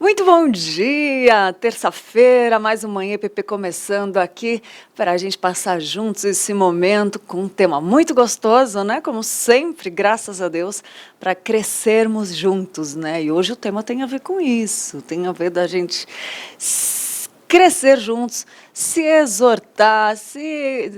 Muito bom dia! Terça-feira, mais uma Manhã EPP começando aqui para a gente passar juntos esse momento com um tema muito gostoso, né? Como sempre, graças a Deus, para crescermos juntos, né? E hoje o tema tem a ver com isso, tem a ver da gente crescer juntos, se exortar, se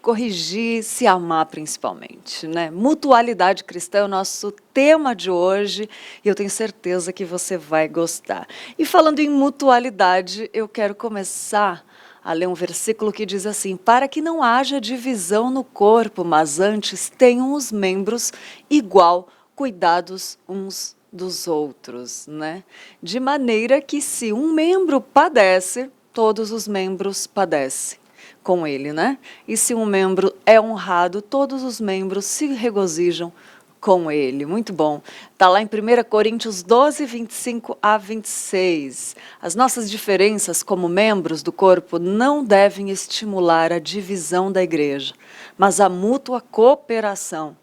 corrigir, se amar principalmente, né? Mutualidade cristã é o nosso tema de hoje e eu tenho certeza que você vai gostar. E falando em mutualidade, eu quero começar a ler um versículo que diz assim: para que não haja divisão no corpo, mas antes tenham os membros igual cuidados uns dos outros, né? De maneira que se um membro padece, todos os membros padecem com ele, né? E se um membro é honrado, todos os membros se regozijam com ele. Muito bom. Está lá em 1 Coríntios 12, 25 a 26. As nossas diferenças como membros do corpo não devem estimular a divisão da igreja, mas a mútua cooperação.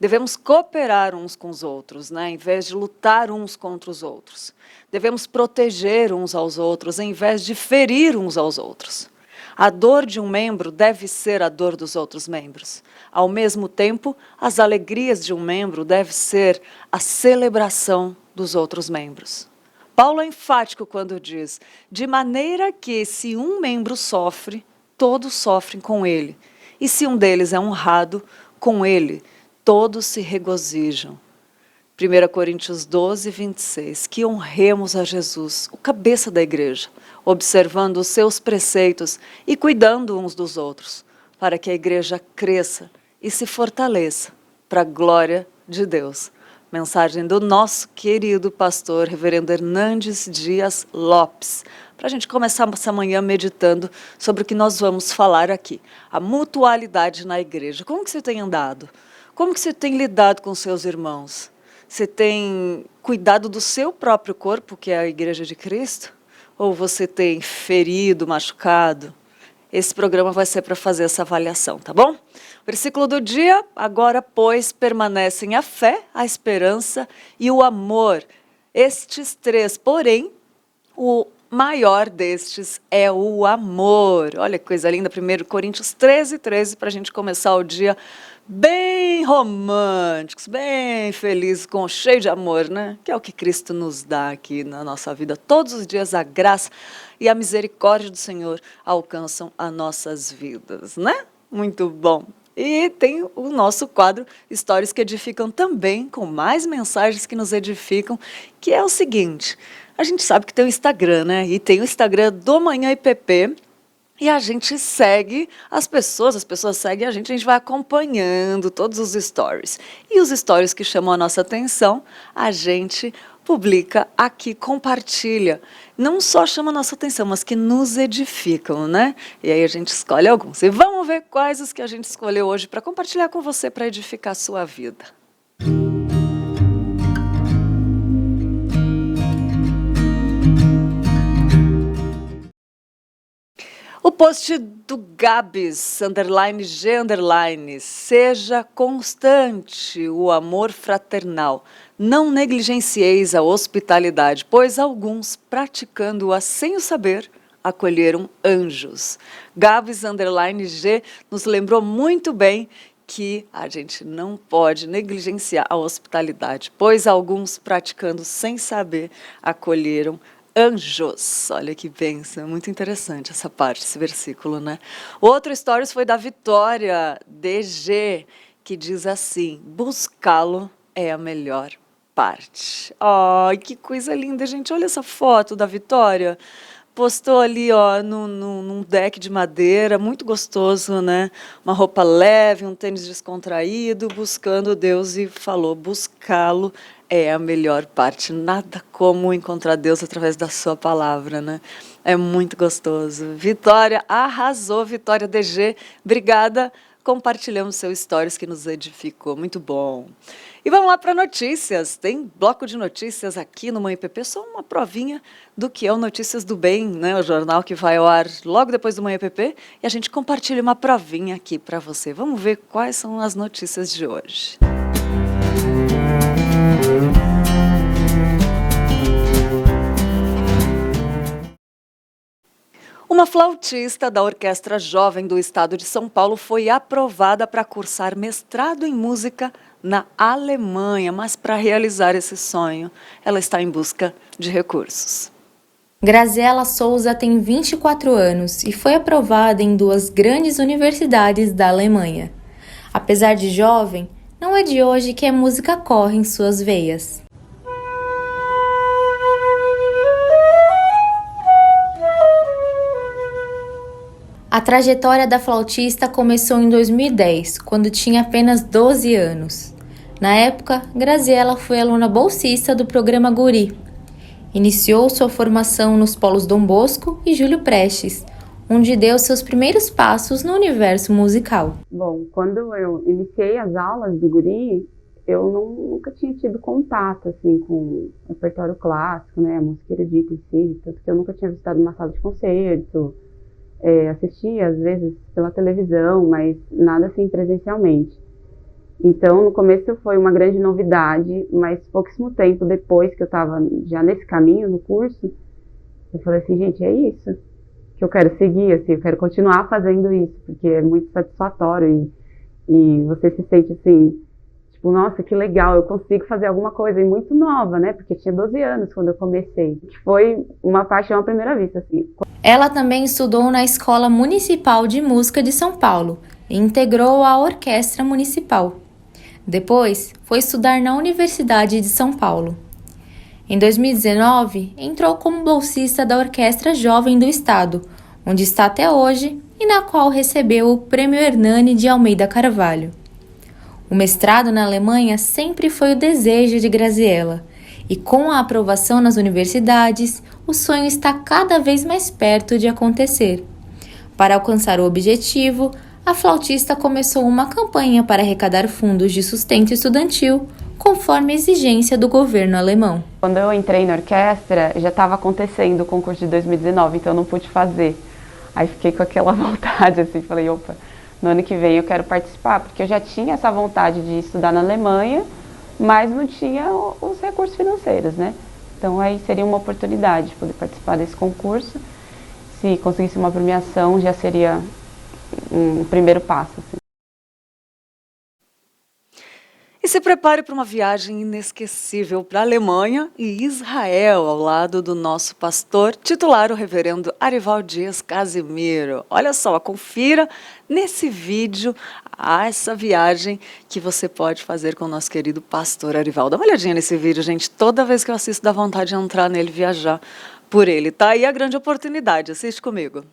Devemos cooperar uns com os outros, né, em vez de lutar uns contra os outros. Devemos proteger uns aos outros, em vez de ferir uns aos outros. A dor de um membro deve ser a dor dos outros membros. Ao mesmo tempo, as alegrias de um membro devem ser a celebração dos outros membros. Paulo é enfático quando diz: de maneira que se um membro sofre, todos sofrem com ele. E se um deles é honrado, com ele todos se regozijam. 1 Coríntios 12, 26. Que honremos a Jesus, o cabeça da igreja, observando os seus preceitos e cuidando uns dos outros, para que a igreja cresça e se fortaleça para a glória de Deus. Mensagem do nosso querido pastor, reverendo Hernandes Dias Lopes. Para a gente começar essa manhã meditando sobre o que nós vamos falar aqui. A mutualidade na igreja. Como que você tem andado? Como que você tem lidado com seus irmãos? Você tem cuidado do seu próprio corpo, que é a Igreja de Cristo? Ou você tem ferido, machucado? Esse programa vai ser para fazer essa avaliação, tá bom? Versículo do dia: agora, pois, permanecem a fé, a esperança e o amor. Estes três, porém, o maior destes é o amor. Olha que coisa linda, 1 Coríntios 13, 13, para a gente começar o dia bem românticos, bem felizes, cheio de amor, né? Que é o que Cristo nos dá aqui na nossa vida. Todos os dias a graça e a misericórdia do Senhor alcançam as nossas vidas, né? Muito bom. E tem o nosso quadro Histórias que Edificam também, com mais mensagens que nos edificam, que é o seguinte: a gente sabe que tem o Instagram, né? E tem o Instagram do Manhã IPP, e a gente segue as pessoas seguem a gente vai acompanhando todos os stories. E os stories que chamam a nossa atenção, a gente publica aqui, compartilha. Não só chama a nossa atenção, mas que nos edificam, né? E aí a gente escolhe alguns. E vamos ver quais os que a gente escolheu hoje para compartilhar com você, para edificar a sua vida. O post do Gabs, _G_, seja constante o amor fraternal. Não negligencieis a hospitalidade, pois alguns, praticando-a sem o saber, acolheram anjos. Gabs _G nos lembrou muito bem que a gente não pode negligenciar a hospitalidade, pois alguns, praticando sem saber, acolheram anjos. Olha que bênção, muito interessante essa parte, esse versículo, né? Outro stories foi da Vitória DG, que diz assim: buscá-lo é a melhor parte. Ai, que coisa linda, gente. Olha essa foto da Vitória. Postou ali, ó, num deck de madeira, muito gostoso, né? Uma roupa leve, um tênis descontraído, buscando Deus, e falou: buscá-lo é a melhor parte. Nada como encontrar Deus através da sua palavra, né? É muito gostoso. Vitória arrasou, Vitória DG. Obrigada. Compartilhamos seu stories que nos edificou. Muito bom. E vamos lá para notícias. Tem bloco de notícias aqui no Manhã IPP, só uma provinha do que é o Notícias do Bem, né? O jornal que vai ao ar logo depois do Manhã IPP, e a gente compartilha uma provinha aqui para você. Vamos ver quais são as notícias de hoje. Uma flautista da Orquestra Jovem do Estado de São Paulo foi aprovada para cursar mestrado em música na Alemanha, mas para realizar esse sonho, ela está em busca de recursos. Graziela Souza tem 24 anos e foi aprovada em 2 grandes universidades da Alemanha. Apesar de jovem, não é de hoje que a música corre em suas veias. A trajetória da flautista começou em 2010, quando tinha apenas 12 anos. Na época, Graziela foi aluna bolsista do programa Guri. Iniciou sua formação nos polos Dom Bosco e Júlio Prestes, onde deu seus primeiros passos no universo musical. Bom, quando eu iniciei as aulas do Guri, eu nunca tinha tido contato assim, com o repertório clássico, né, a música erudita em si, tanto que eu nunca tinha visitado uma sala de concerto, assistia às vezes pela televisão, mas nada assim presencialmente. Então, no começo foi uma grande novidade, mas pouquíssimo tempo depois que eu estava já nesse caminho, no curso, eu falei assim, gente, é isso que eu quero seguir, assim, eu quero continuar fazendo isso, porque é muito satisfatório e você se sente assim, tipo, nossa, que legal, eu consigo fazer alguma coisa, e muito nova, né, porque eu tinha 12 anos quando eu comecei, que foi uma paixão à primeira vista, assim. Ela também estudou na Escola Municipal de Música de São Paulo e integrou a Orquestra Municipal. Depois, foi estudar na Universidade de São Paulo. Em 2019, entrou como bolsista da Orquestra Jovem do Estado, onde está até hoje e na qual recebeu o Prêmio Hernani de Almeida Carvalho. O mestrado na Alemanha sempre foi o desejo de Graziela, e com a aprovação nas universidades, o sonho está cada vez mais perto de acontecer. Para alcançar o objetivo, a flautista começou uma campanha para arrecadar fundos de sustento estudantil, conforme a exigência do governo alemão. Quando eu entrei na orquestra, já estava acontecendo o concurso de 2019, então eu não pude fazer. Aí fiquei com aquela vontade, assim, falei, opa, no ano que vem eu quero participar, porque eu já tinha essa vontade de estudar na Alemanha, mas não tinha os recursos financeiros, né? Então aí seria uma oportunidade de poder participar desse concurso. Se conseguisse uma premiação, já seria um primeiro passo, assim. E se prepare para uma viagem inesquecível para a Alemanha e Israel, ao lado do nosso pastor titular, o reverendo Arival Dias Casimiro. Olha só, confira nesse vídeo essa viagem que você pode fazer com o nosso querido pastor Arival. Dá uma olhadinha nesse vídeo, gente. Toda vez que eu assisto, dá vontade de entrar nele e viajar por ele. Tá aí a grande oportunidade. Assiste comigo.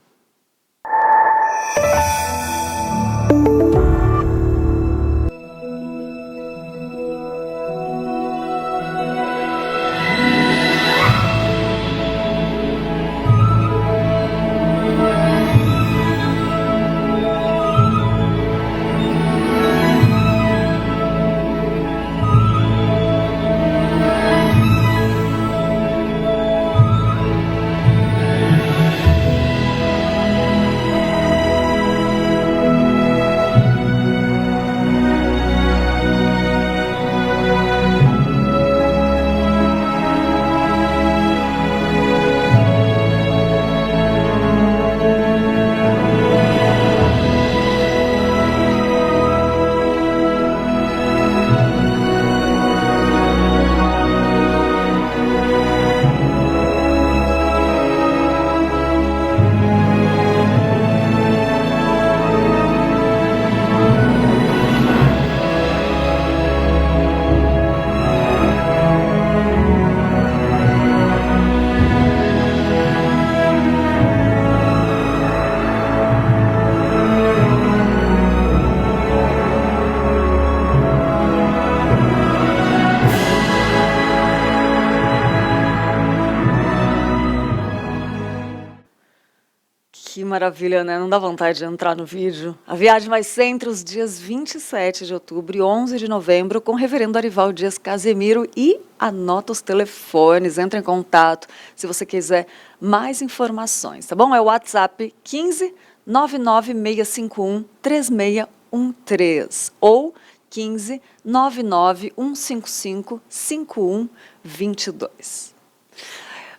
Que maravilha, né? Não dá vontade de entrar no vídeo. A viagem vai ser entre os dias 27 de outubro e 11 de novembro com o reverendo Arival Dias Casimiro e anota os telefones, entra em contato se você quiser mais informações, tá bom? É o WhatsApp 15 99651 3613 ou 15 99155 5122.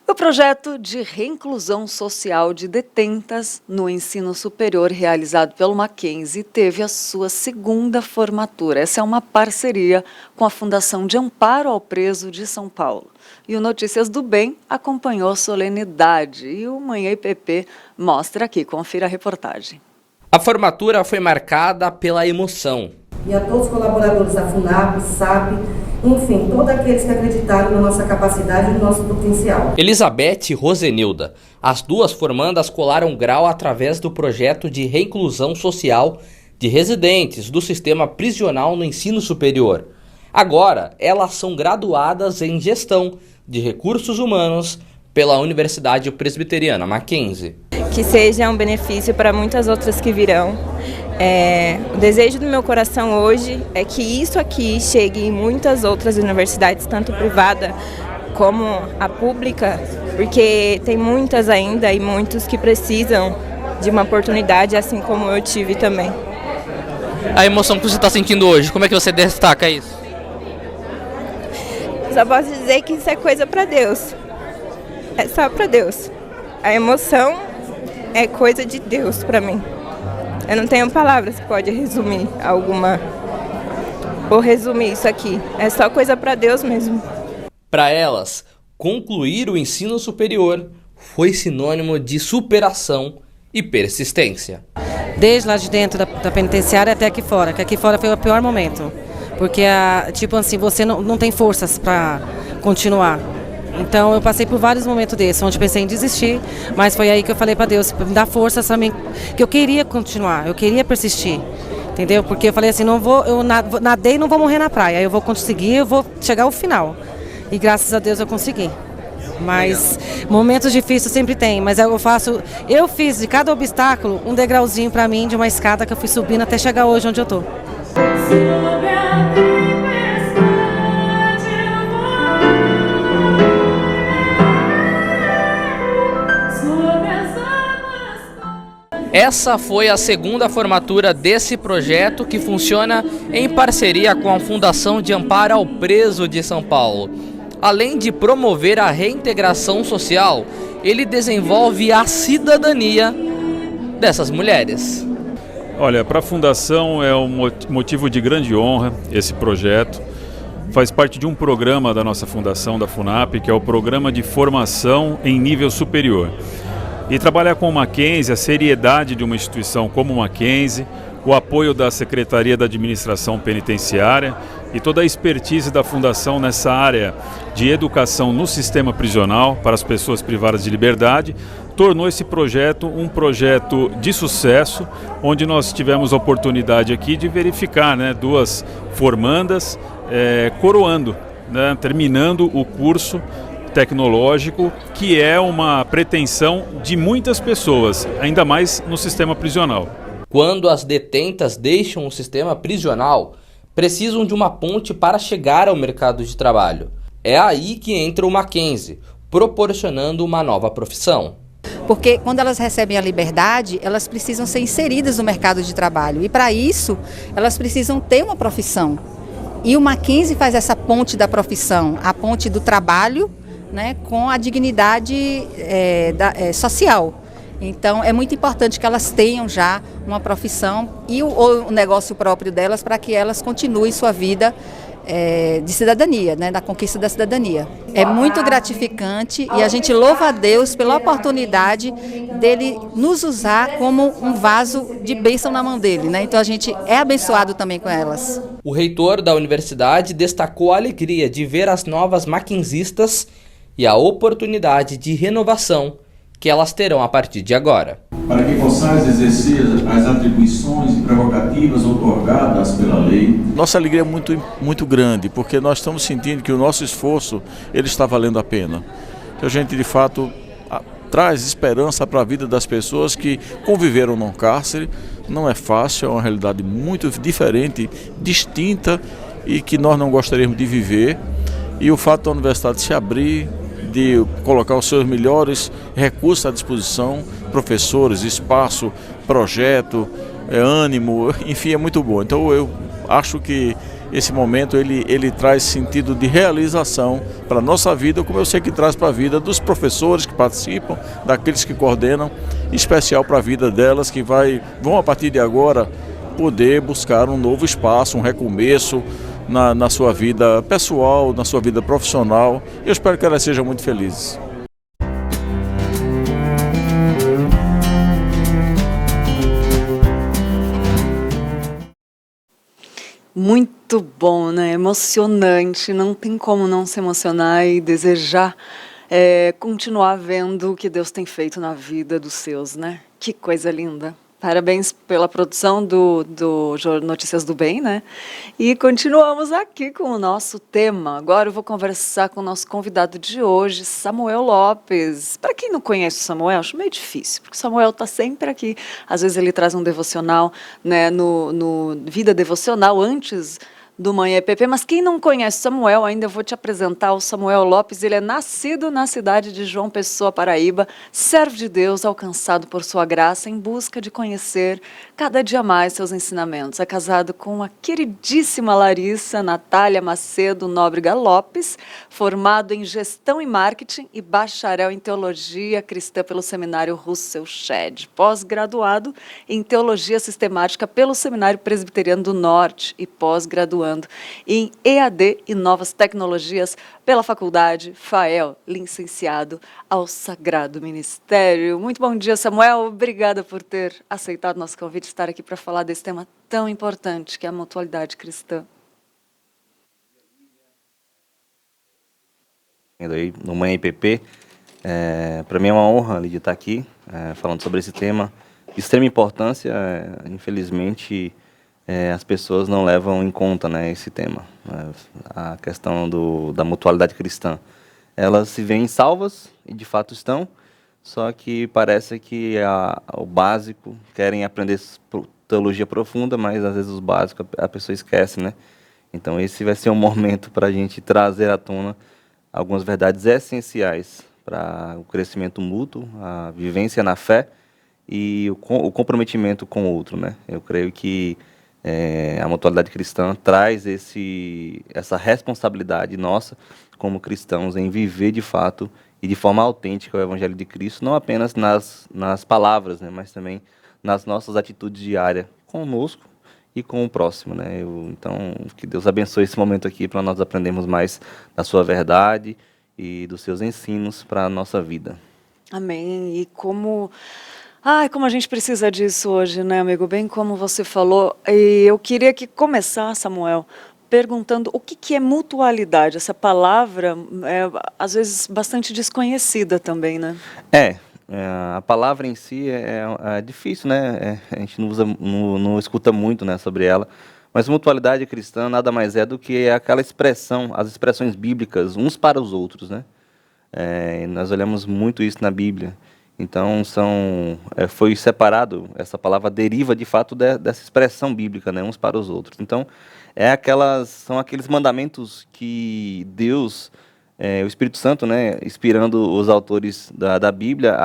O projeto de reinclusão social de detentas no ensino superior realizado pelo Mackenzie teve a sua segunda formatura. Essa é uma parceria com a Fundação de Amparo ao Preso de São Paulo. E o Notícias do Bem acompanhou a solenidade e o Manhã IPP mostra aqui. Confira a reportagem. A formatura foi marcada pela emoção. E a todos os colaboradores da FUNAP, SAP, enfim, todos aqueles que acreditaram na nossa capacidade e no nosso potencial. Elizabeth e Rosenilda, as duas formandas colaram grau através do projeto de reinclusão social de residentes do sistema prisional no ensino superior. Agora, elas são graduadas em gestão de recursos humanos pela Universidade Presbiteriana Mackenzie. Que seja um benefício para muitas outras que virão. O desejo do meu coração hoje é que isso aqui chegue em muitas outras universidades, tanto privada como a pública, porque tem muitas ainda e muitos que precisam de uma oportunidade, assim como eu tive também. A emoção que você está sentindo hoje, como é que você destaca isso? Só posso dizer que isso é coisa para Deus. É só para Deus. A emoção é coisa de Deus para mim. Eu não tenho palavras que pode resumir ou resumir isso aqui. É só coisa para Deus mesmo. Para elas, concluir o ensino superior foi sinônimo de superação e persistência. Desde lá de dentro da penitenciária até aqui fora, que aqui fora foi o pior momento. Porque, você não tem forças para continuar. Então eu passei por vários momentos desses, onde pensei em desistir, mas foi aí que eu falei para Deus, me dar forças para mim, que eu queria continuar, eu queria persistir, entendeu? Porque eu falei assim, eu nadei e não vou morrer na praia, eu vou conseguir, eu vou chegar ao final. E graças a Deus eu consegui. Mas momentos difíceis sempre tem, mas eu fiz de cada obstáculo um degrauzinho para mim, de uma escada que eu fui subindo até chegar hoje onde eu tô. Essa foi a segunda formatura desse projeto, que funciona em parceria com a Fundação de Amparo ao Preso de São Paulo. Além de promover a reintegração social, ele desenvolve a cidadania dessas mulheres. Olha, para a Fundação é um motivo de grande honra esse projeto. Faz parte de um programa da nossa Fundação, da FUNAP, que é o Programa de Formação em Nível Superior. E trabalhar com o Mackenzie, a seriedade de uma instituição como o Mackenzie, o apoio da Secretaria da Administração Penitenciária e toda a expertise da Fundação nessa área de educação no sistema prisional para as pessoas privadas de liberdade, tornou esse projeto um projeto de sucesso, onde nós tivemos a oportunidade aqui de verificar, duas formandas coroando, terminando o curso tecnológico, que é uma pretensão de muitas pessoas, ainda mais no sistema prisional. Quando as detentas deixam o sistema prisional, precisam de uma ponte para chegar ao mercado de trabalho. É aí que entra o Mackenzie, proporcionando uma nova profissão. Porque quando elas recebem a liberdade, elas precisam ser inseridas no mercado de trabalho. E para isso, elas precisam ter uma profissão. E o Mackenzie faz essa ponte da profissão, a ponte do trabalho, com a dignidade social. Então, é muito importante que elas tenham já uma profissão e o negócio próprio delas, para que elas continuem sua vida de cidadania, da conquista da cidadania. É muito gratificante e a gente louva a Deus pela oportunidade dele nos usar como um vaso de bênção na mão dele. Então, a gente é abençoado também com elas. O reitor da universidade destacou a alegria de ver as novas mackenzistas e a oportunidade de renovação que elas terão a partir de agora. Para que possais exercer as atribuições e prerrogativas outorgadas pela lei. Nossa alegria é muito grande, porque nós estamos sentindo que o nosso esforço ele está valendo a pena. Que a gente, de fato, traz esperança para a vida das pessoas que conviveram num cárcere. Não é fácil, é uma realidade muito diferente, distinta e que nós não gostaríamos de viver. E o fato da universidade se abrir, de colocar os seus melhores recursos à disposição, professores, espaço, projeto, ânimo, enfim, é muito bom. Então eu acho que esse momento ele traz sentido de realização para a nossa vida, como eu sei que traz para a vida dos professores que participam, daqueles que coordenam, em especial para a vida delas que vão a partir de agora poder buscar um novo espaço, um recomeço na sua vida pessoal, na sua vida profissional. Eu espero que elas sejam muito felizes. Muito bom, né? Emocionante. Não tem como não se emocionar e desejar continuar vendo o que Deus tem feito na vida dos seus, né? Que coisa linda. Parabéns pela produção do Notícias do Bem, né? E continuamos aqui com o nosso tema. Agora eu vou conversar com o nosso convidado de hoje, Samuel Lopes. Para quem não conhece o Samuel, acho meio difícil, porque o Samuel está sempre aqui. Às vezes ele traz um devocional, né, no Vida Devocional, antes do Manhã EPP, mas quem não conhece Samuel, ainda eu vou te apresentar o Samuel Lopes. Ele é nascido na cidade de João Pessoa, Paraíba, servo de Deus, alcançado por sua graça, em busca de conhecer cada dia mais seus ensinamentos. É casado com a queridíssima Larissa Natália Macedo Nóbrega Lopes, formado em Gestão e Marketing e bacharel em Teologia Cristã pelo Seminário Russell Shedd, pós-graduado em Teologia Sistemática pelo Seminário Presbiteriano do Norte e pós-graduando em EAD e Novas Tecnologias pela Faculdade FAEL, licenciado ao Sagrado Ministério. Muito bom dia, Samuel. Obrigada por ter aceitado nosso convite de estar aqui para falar desse tema tão importante, que é a mutualidade cristã. No Manhã IPP, para mim é uma honra, Lídia, estar aqui falando sobre esse tema de extrema importância. Infelizmente, as pessoas não levam em conta, né, esse tema, a questão da mutualidade cristã. Elas se veem salvas, e de fato estão, só que parece que o básico, querem aprender teologia profunda, mas às vezes o básico a pessoa esquece, né? Então esse vai ser um momento para a gente trazer à tona algumas verdades essenciais para o crescimento mútuo, a vivência na fé e o comprometimento com o outro, né? Eu creio que a mutualidade cristã traz essa responsabilidade nossa como cristãos em viver de fato e de forma autêntica o Evangelho de Cristo, não apenas nas palavras, né, mas também nas nossas atitudes diárias conosco e com o próximo, né? Então, que Deus abençoe esse momento aqui para nós aprendermos mais da sua verdade e dos seus ensinos para a nossa vida. Amém. E como a gente precisa disso hoje, né, amigo? Bem como você falou. E eu queria começar, Samuel, perguntando o que é mutualidade. Essa palavra é, às vezes, bastante desconhecida também, né? A palavra em si é difícil, né? A gente não escuta muito, né, sobre ela. Mas mutualidade cristã nada mais é do que aquela expressão, as expressões bíblicas, uns para os outros, né? Nós olhamos muito isso na Bíblia. Então, foi separado, essa palavra deriva de fato dessa expressão bíblica, né, uns para os outros. Então, são aqueles mandamentos que Deus, o Espírito Santo, né, inspirando os autores da Bíblia,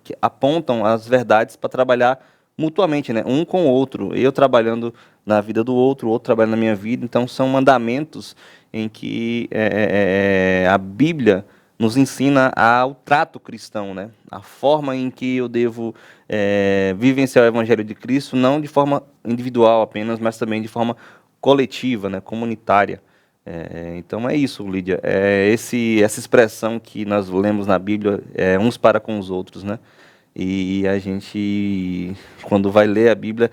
que apontam as verdades para trabalhar mutuamente, né, um com o outro. Eu trabalhando na vida do outro, o outro trabalhando na minha vida. Então, são mandamentos em que a Bíblia nos ensina ao trato cristão, né? A forma em que eu devo vivenciar o Evangelho de Cristo, não de forma individual apenas, mas também de forma coletiva, né? Comunitária. Então é isso, Lídia. Essa expressão que nós lemos na Bíblia, uns para com os outros, né? E a gente, quando vai ler a Bíblia,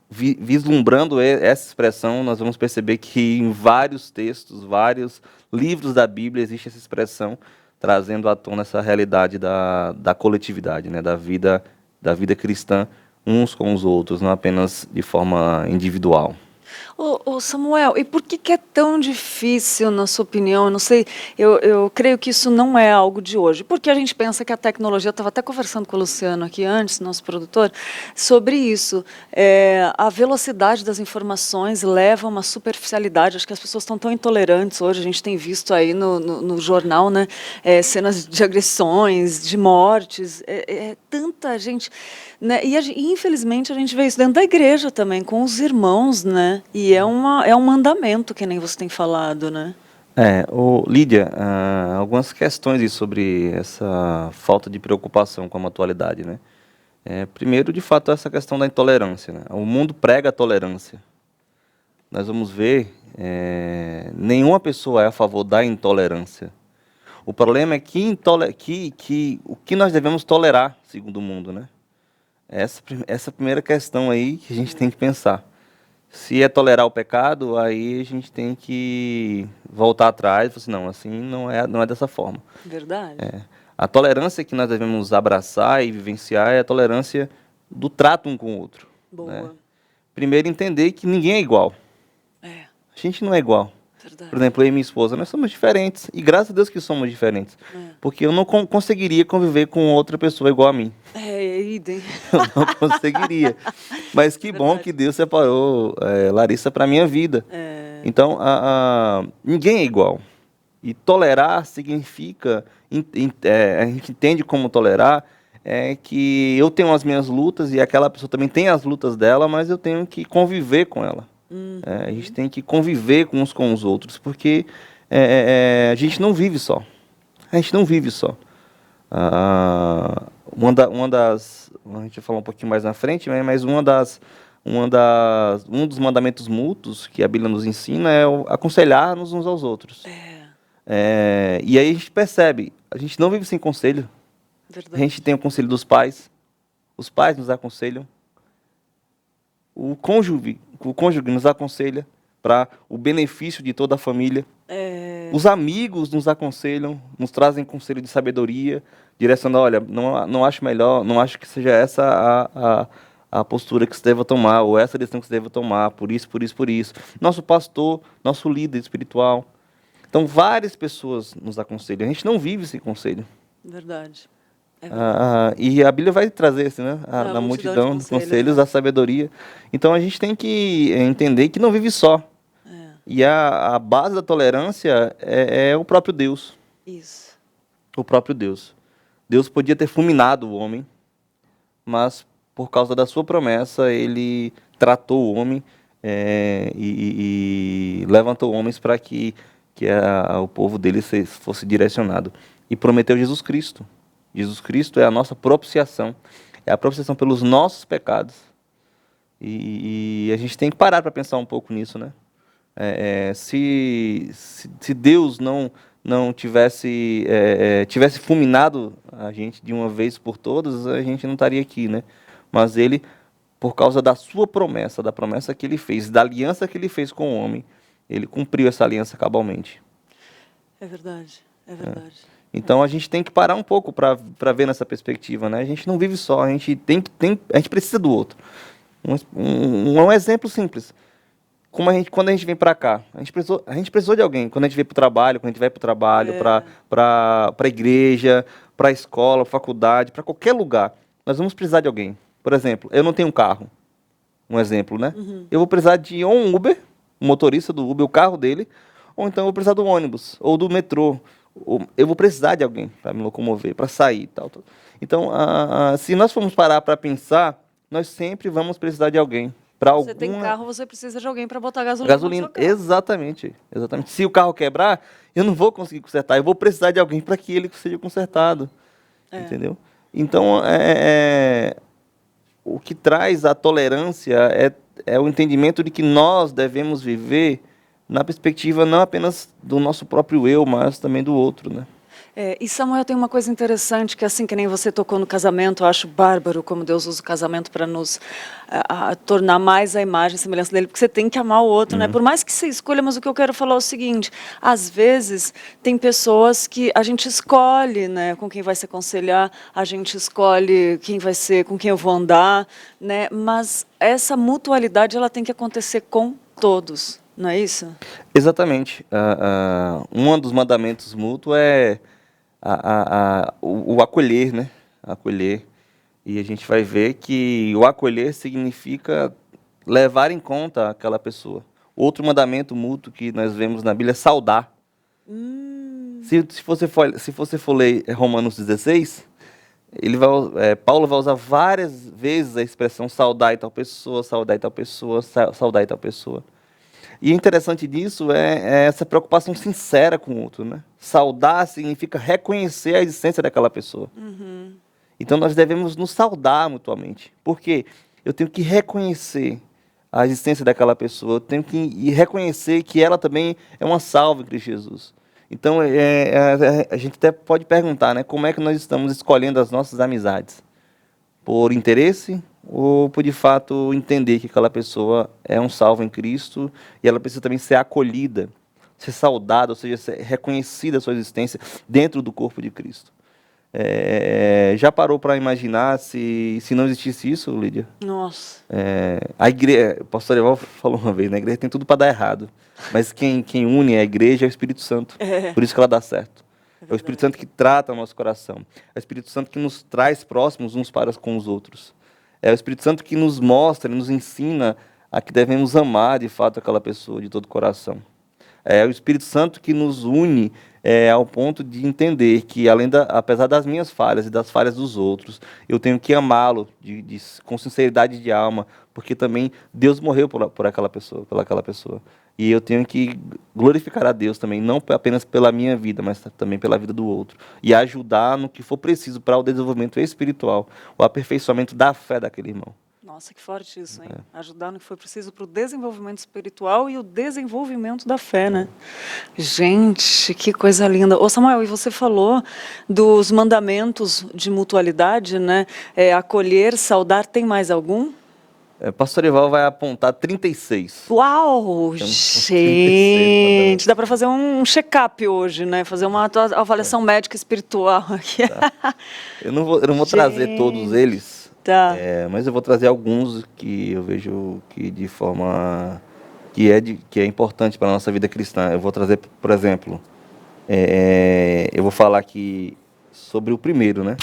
vislumbrando essa expressão, nós vamos perceber que em vários textos, vários livros da Bíblia existe essa expressão, trazendo à tona essa realidade da coletividade, né, da vida cristã, uns com os outros, não apenas de forma individual. Ô Samuel, e por que é tão difícil, na sua opinião? Eu não sei, eu creio que isso não é algo de hoje, porque a gente pensa que a tecnologia, eu estava até conversando com o Luciano aqui antes, nosso produtor, sobre isso. A velocidade das informações leva a uma superficialidade. Acho que as pessoas estão tão intolerantes hoje. A gente tem visto aí no jornal, né, cenas de agressões, de mortes, tanta gente, né, e infelizmente a gente vê isso dentro da igreja também, com os irmãos, né? E é um mandamento, que nem você tem falado, né? Lídia, algumas questões aí sobre essa falta de preocupação com a atualidade, né? Primeiro, de fato, essa questão da intolerância, né? O mundo prega a tolerância. Nós vamos ver, nenhuma pessoa é a favor da intolerância. O problema é que o que nós devemos tolerar, segundo o mundo, né? Essa primeira questão aí que a gente tem que pensar. Se é tolerar o pecado, aí a gente tem que voltar atrás e falar assim, não, assim não é dessa forma. Verdade. A tolerância que nós devemos abraçar e vivenciar é a tolerância do trato um com o outro. Boa. Né? Primeiro, entender que ninguém é igual. A gente não é igual. Verdade. Por exemplo, eu e minha esposa, nós somos diferentes. E graças a Deus que somos diferentes. Porque eu não conseguiria conviver com outra pessoa igual a mim. Idem. Eu não conseguiria. Mas que bom que Deus separou Larissa para a minha vida. Então, ninguém é igual. E tolerar significa, a gente entende como tolerar, que eu tenho as minhas lutas e aquela pessoa também tem as lutas dela, mas eu tenho que conviver com ela. A gente tem que conviver uns com os outros, porque a gente não vive só. A gente não vive só. A gente vai falar um pouquinho mais na frente, mas um dos mandamentos mútuos que a Bíblia nos ensina é aconselhar-nos uns aos outros. E aí a gente percebe, a gente não vive sem conselho. Verdade. A gente tem o conselho dos pais, os pais nos aconselham, o cônjuge nos aconselha para o benefício de toda a família. Os amigos nos aconselham, nos trazem conselho de sabedoria, direcionando, olha, não acho melhor, não acho que seja essa a postura que você deva tomar, ou essa decisão que você deva tomar, por isso. Nosso pastor, nosso líder espiritual. Então, várias pessoas nos aconselham. A gente não vive sem conselho. Verdade. E a Bíblia vai trazer assim, né? Na multidão de conselhos, a sabedoria. Então, a gente tem que entender que não vive só. E a base da tolerância é o próprio Deus. Isso. O próprio Deus. Deus podia ter fulminado o homem, mas por causa da sua promessa, ele tratou o homem e levantou homens para que o povo dele fosse direcionado. E prometeu Jesus Cristo. Jesus Cristo é a nossa propiciação. É a propiciação pelos nossos pecados. E a gente tem que parar para pensar um pouco nisso, né? Se Deus não tivesse fulminado a gente de uma vez por todas, a gente não estaria aqui, né? Mas ele, por causa da sua promessa, da promessa que ele fez, da aliança que ele fez com o homem, ele cumpriu essa aliança cabalmente. É verdade. Então a gente tem que parar um pouco para ver nessa perspectiva, né? A gente não vive só, a gente precisa do outro. Um exemplo simples. Quando a gente vem para cá, a gente precisou de alguém. Quando a gente veio para o trabalho, para a igreja, para a escola, faculdade, para qualquer lugar, nós vamos precisar de alguém. Por exemplo, eu não tenho um carro. Um exemplo, né? Eu vou precisar de um Uber, o motorista do Uber, o carro dele, ou então eu vou precisar do ônibus, ou do metrô. Eu vou precisar de alguém para me locomover, para sair e tal. Então, se nós formos parar para pensar, nós sempre vamos precisar de alguém. Você tem carro, você precisa de alguém para botar gasolina no seu carro. Exatamente. Se o carro quebrar, eu não vou conseguir consertar. Eu vou precisar de alguém para que ele seja consertado. Entendeu? Então, o que traz a tolerância é o entendimento de que nós devemos viver na perspectiva não apenas do nosso próprio eu, mas também do outro, né? E Samuel, tem uma coisa interessante, que assim, que nem você tocou no casamento, eu acho bárbaro como Deus usa o casamento para nos tornar mais a imagem e semelhança dele, porque você tem que amar o outro, né? Por mais que você escolha, mas o que eu quero falar é o seguinte, às vezes tem pessoas que a gente escolhe, né, com quem vai se aconselhar, a gente escolhe quem vai ser, com quem eu vou andar, né? Mas essa mutualidade, ela tem que acontecer com todos, não é isso? Exatamente. Um dos mandamentos mútuos é o acolher, né? Acolher. E a gente vai ver que o acolher significa levar em conta aquela pessoa. Outro mandamento mútuo que nós vemos na Bíblia é saudar. Se você for ler Romanos 16, Paulo vai usar várias vezes a expressão saudar e tal pessoa, saudar e tal pessoa, saudar e tal pessoa. E o interessante disso é essa preocupação sincera com o outro, né? Saudar significa reconhecer a existência daquela pessoa. Então nós devemos nos saudar mutuamente. Por quê? Eu tenho que reconhecer a existência daquela pessoa, eu tenho que reconhecer que ela também é uma salva em Cristo Jesus. Então a gente até pode perguntar, né? Como é que nós estamos escolhendo as nossas amizades? Por interesse ou por de fato entender que aquela pessoa é um salvo em Cristo e ela precisa também ser acolhida, ser saudada, ou seja, ser reconhecida a sua existência dentro do corpo de Cristo. Já parou para imaginar se não existisse isso, Lídia? Nossa. A igreja, o pastor Eval falou uma vez, né? A igreja tem tudo para dar errado, mas quem une a igreja é o Espírito Santo, por isso que ela dá certo. É o Espírito Santo que trata o nosso coração, é o Espírito Santo que nos traz próximos uns para com os outros, é o Espírito Santo que nos mostra, nos ensina a que devemos amar de fato aquela pessoa de todo o coração. É o Espírito Santo que nos une ao ponto de entender que, apesar das minhas falhas e das falhas dos outros, eu tenho que amá-lo com sinceridade de alma, porque também Deus morreu por aquela pessoa, pelaquela pessoa. E eu tenho que glorificar a Deus também, não apenas pela minha vida, mas também pela vida do outro. E ajudar no que for preciso para o desenvolvimento espiritual, o aperfeiçoamento da fé daquele irmão. Nossa, que forte isso, hein? Ajudar no que foi preciso para o desenvolvimento espiritual e o desenvolvimento da fé, né? Gente, que coisa linda. Ô Samuel, e você falou dos mandamentos de mutualidade, né? Acolher, saudar, tem mais algum? Pastor Eval vai apontar 36. Uau, gente, dá para fazer um check-up hoje, né? Fazer uma avaliação médica espiritual aqui. Tá. Eu não vou trazer todos eles. Tá. Mas eu vou trazer alguns que eu vejo que de forma que é importante para a nossa vida cristã. Eu vou trazer, por exemplo, eu vou falar aqui sobre o primeiro, né?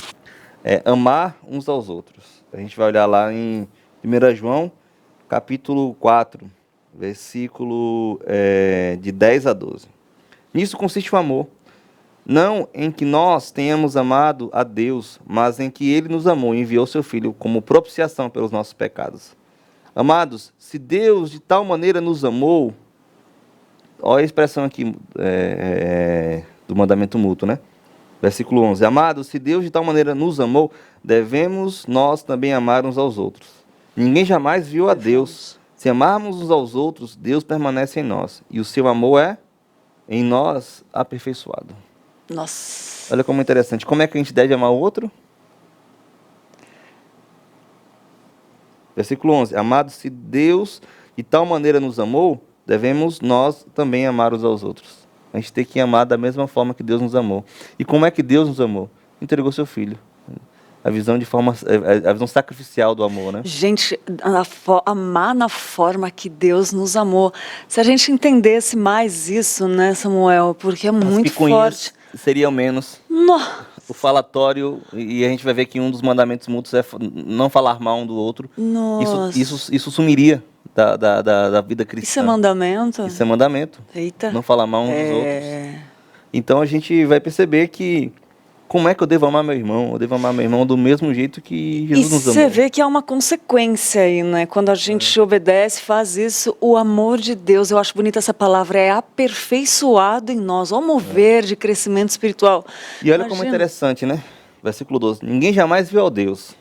Amar uns aos outros. A gente vai olhar lá em 1 João, capítulo 4, versículo de 10 a 12. Nisso consiste o amor. Não em que nós tenhamos amado a Deus, mas em que Ele nos amou e enviou seu Filho como propiciação pelos nossos pecados. Amados, se Deus de tal maneira nos amou, olha a expressão aqui do mandamento mútuo, né? Versículo 11. Amados, se Deus de tal maneira nos amou, devemos nós também amar uns aos outros. Ninguém jamais viu a Deus. Se amarmos uns aos outros, Deus permanece em nós, e o seu amor é em nós aperfeiçoado. Nossa. Olha como é interessante. Como é que a gente deve amar o outro? Versículo 11. Amados, se Deus de tal maneira nos amou, devemos nós também amar uns aos outros. A gente tem que amar da mesma forma que Deus nos amou. E como é que Deus nos amou? Entregou seu Filho. A visão sacrificial do amor, né? Gente, amar na forma que Deus nos amou. Se a gente entendesse mais isso, né, Samuel? Porque é muito forte. Seriam menos. O falatório, e a gente vai ver que um dos mandamentos mútuos é não falar mal um do outro. Nossa. Isso sumiria da vida cristã. Isso é mandamento? Isso é mandamento. Eita. Não falar mal um dos outros. Então a gente vai perceber que como é que eu devo amar meu irmão? Eu devo amar meu irmão do mesmo jeito que Jesus nos amou. E você vê que há uma consequência aí, né? Quando a gente obedece, faz isso, o amor de Deus, eu acho bonita essa palavra, é aperfeiçoado em nós, o mover de crescimento espiritual. E olha como é interessante, né? Versículo 12. Ninguém jamais viu a Deus.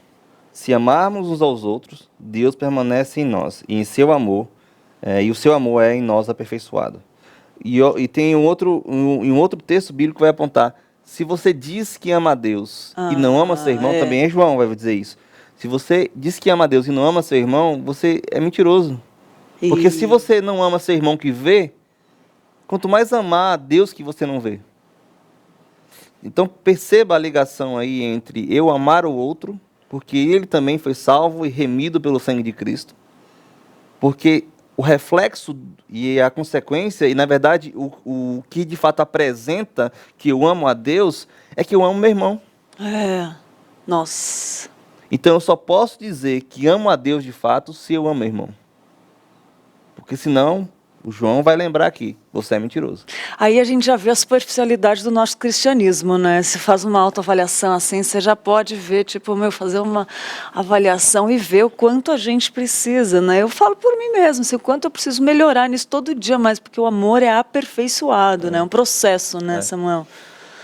Se amarmos uns aos outros, Deus permanece em nós, e em seu amor, e o seu amor é em nós aperfeiçoado. E tem um outro texto bíblico que vai apontar: se você diz que ama a Deus e não ama seu irmão, também é João, vai dizer isso. Se você diz que ama a Deus e não ama seu irmão, você é mentiroso. Porque se você não ama seu irmão que vê, quanto mais amar a Deus que você não vê. Então perceba a ligação aí entre eu amar o outro, porque ele também foi salvo e remido pelo sangue de Cristo. Porque o reflexo e a consequência, e na verdade o que de fato apresenta que eu amo a Deus, é que eu amo meu irmão. Nossa. Então eu só posso dizer que amo a Deus de fato se eu amo meu irmão. Porque senão O João vai lembrar que você é mentiroso. Aí a gente já vê a superficialidade do nosso cristianismo, né? Se faz uma autoavaliação assim, você já pode ver, tipo, fazer uma avaliação e ver o quanto a gente precisa, né? Eu falo por mim mesmo, assim, o quanto eu preciso melhorar nisso todo dia mais, porque o amor é aperfeiçoado, né? É um processo, né, Samuel?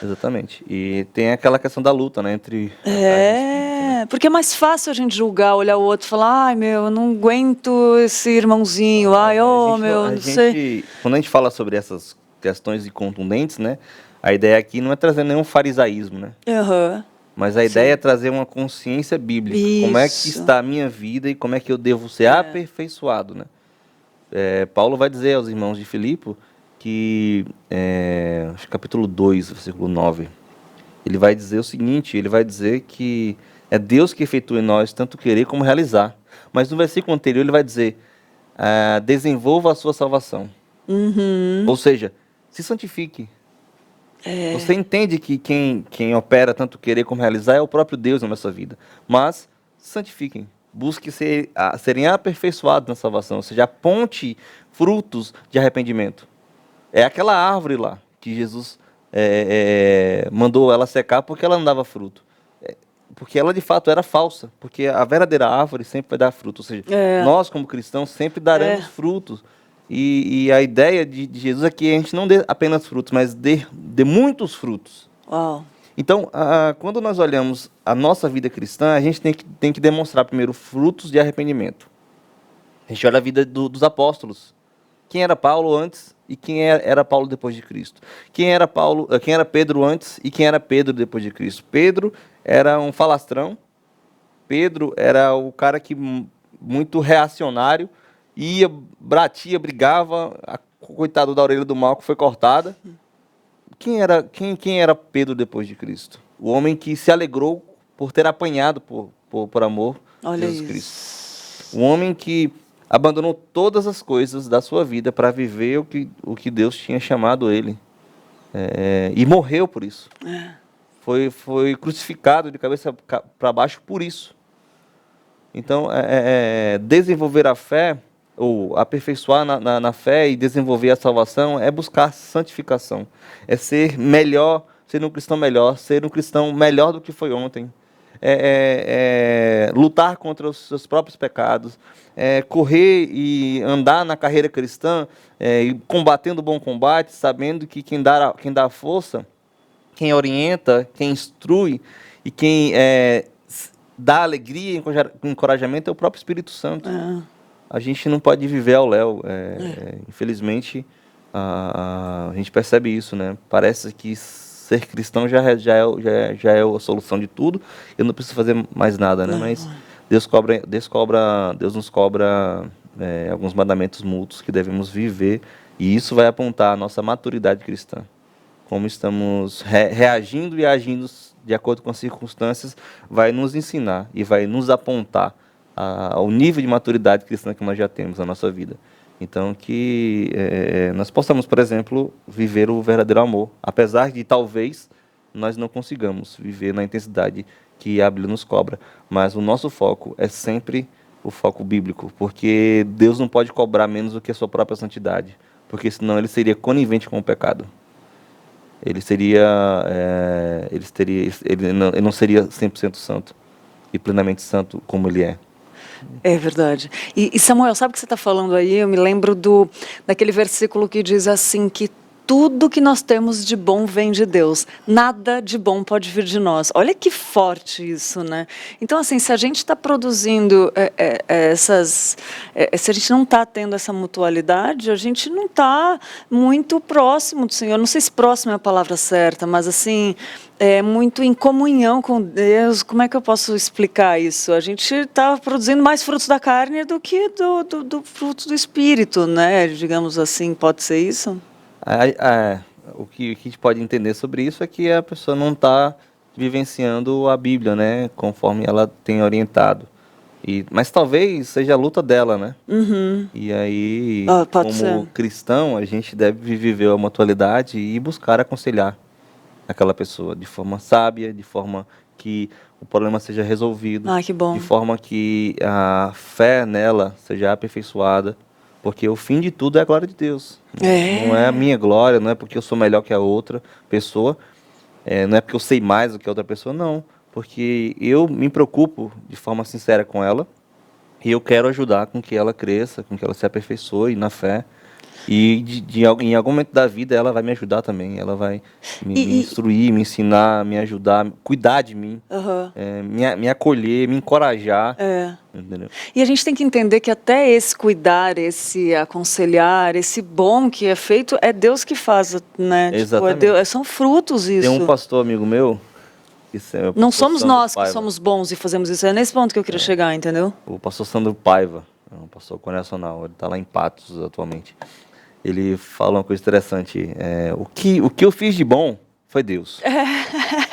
Exatamente. E tem aquela questão da luta, né, entre... Porque é mais fácil a gente julgar, olhar o outro e falar, ai, meu, eu não aguento esse irmãozinho, ai, não sei. Quando a gente fala sobre essas questões contundentes, né, a ideia aqui não é trazer nenhum farisaísmo, né? Mas a ideia é trazer uma consciência bíblica. Isso. Como é que está a minha vida e como é que eu devo ser aperfeiçoado, né? Paulo vai dizer aos irmãos de Filipe que, capítulo 2, versículo 9, ele vai dizer o seguinte, ele vai dizer que é Deus que efetua em nós tanto querer como realizar. Mas no versículo anterior ele vai dizer, desenvolva a sua salvação. Ou seja, se santifique. Você entende que quem opera tanto querer como realizar é o próprio Deus na nossa vida. Mas se santifiquem. Busque serem aperfeiçoados na salvação. Ou seja, aponte frutos de arrependimento. É aquela árvore lá que Jesus mandou ela secar porque ela não dava fruto. Porque ela de fato era falsa. Porque a verdadeira árvore sempre vai dar fruto. Ou seja, nós como cristãos sempre daremos frutos. E a ideia de Jesus é que a gente não dê apenas frutos, mas dê muitos frutos. Uau. Então, quando nós olhamos a nossa vida cristã, a gente tem que demonstrar primeiro frutos de arrependimento. A gente olha a vida dos apóstolos. Quem era Paulo antes e quem era Paulo depois de Cristo? Quem era Pedro antes e quem era Pedro depois de Cristo? Pedro era um falastrão. Pedro era o cara que muito reacionário, batia, brigava, coitado da orelha do mal que foi cortada. Quem era Pedro depois de Cristo? O homem que se alegrou por ter apanhado por amor de Jesus Cristo. O homem que abandonou todas as coisas da sua vida para viver o que Deus tinha chamado ele. E morreu por isso. Foi crucificado de cabeça para baixo por isso. Então, desenvolver a fé, ou aperfeiçoar na fé e desenvolver a salvação, é buscar santificação. É ser melhor, ser um cristão melhor do que foi ontem. Lutar contra os seus próprios pecados. Correr e andar na carreira cristã, combatendo o bom combate, sabendo que quem dá força, quem orienta, quem instrui e quem dá alegria e encorajamento é o próprio Espírito Santo. A gente não pode viver ao léu. Infelizmente, a gente percebe isso, né? Parece que ser cristão já é a solução de tudo. Eu não preciso fazer mais nada, né? Mas Deus nos cobra alguns mandamentos mútuos que devemos viver. E isso vai apontar a nossa maturidade cristã. Como estamos reagindo e agindo de acordo com as circunstâncias, vai nos ensinar e vai nos apontar ao nível de maturidade cristã que nós já temos na nossa vida. Então, que nós possamos, por exemplo, viver o verdadeiro amor, apesar de talvez nós não consigamos viver na intensidade que a Bíblia nos cobra, mas o nosso foco é sempre o foco bíblico, porque Deus não pode cobrar menos do que a sua própria santidade, porque senão ele seria conivente com o pecado. Ele não seria 100% santo e plenamente santo como ele é. É verdade. E Samuel, sabe o que você está falando aí? Eu me lembro daquele versículo que diz assim, que tudo que nós temos de bom vem de Deus. Nada de bom pode vir de nós. Olha que forte isso, né? Então, assim, se a gente está produzindo se a gente não está tendo essa mutualidade, a gente não está muito próximo do Senhor. Não sei se próximo é a palavra certa, mas assim, muito em comunhão com Deus. Como é que eu posso explicar isso? A gente está produzindo mais frutos da carne do que do fruto do Espírito, né? Digamos assim, pode ser isso? O que a gente pode entender sobre isso é que a pessoa não está vivenciando a Bíblia, né, conforme ela tem orientado. Mas talvez seja a luta dela, né? E aí, como cristão, a gente deve viver a mutualidade e buscar aconselhar aquela pessoa de forma sábia, de forma que o problema seja resolvido, que bom. de forma que a fé nela seja aperfeiçoada, Porque o fim de tudo é a glória de Deus. Não é a minha glória, não é porque eu sou melhor que a outra pessoa, não é porque eu sei mais do que a outra pessoa, não. Porque eu me preocupo de forma sincera com ela e eu quero ajudar com que ela cresça, com que ela se aperfeiçoe na fé. E em algum momento da vida ela vai me ajudar também, ela vai me instruir, me ensinar, me ajudar, cuidar de mim, me acolher, me encorajar. Entendeu? E a gente tem que entender que até esse cuidar, esse aconselhar, esse bom que é feito, é Deus que faz, né? Exatamente. Tipo, são frutos isso. Tem um pastor amigo meu... Não somos nós que somos bons e fazemos isso, é nesse ponto que eu queria chegar, entendeu? O pastor Sandro Paiva, é um pastor congregacional, ele está lá em Patos atualmente. Ele fala uma coisa interessante, o que eu fiz de bom foi Deus.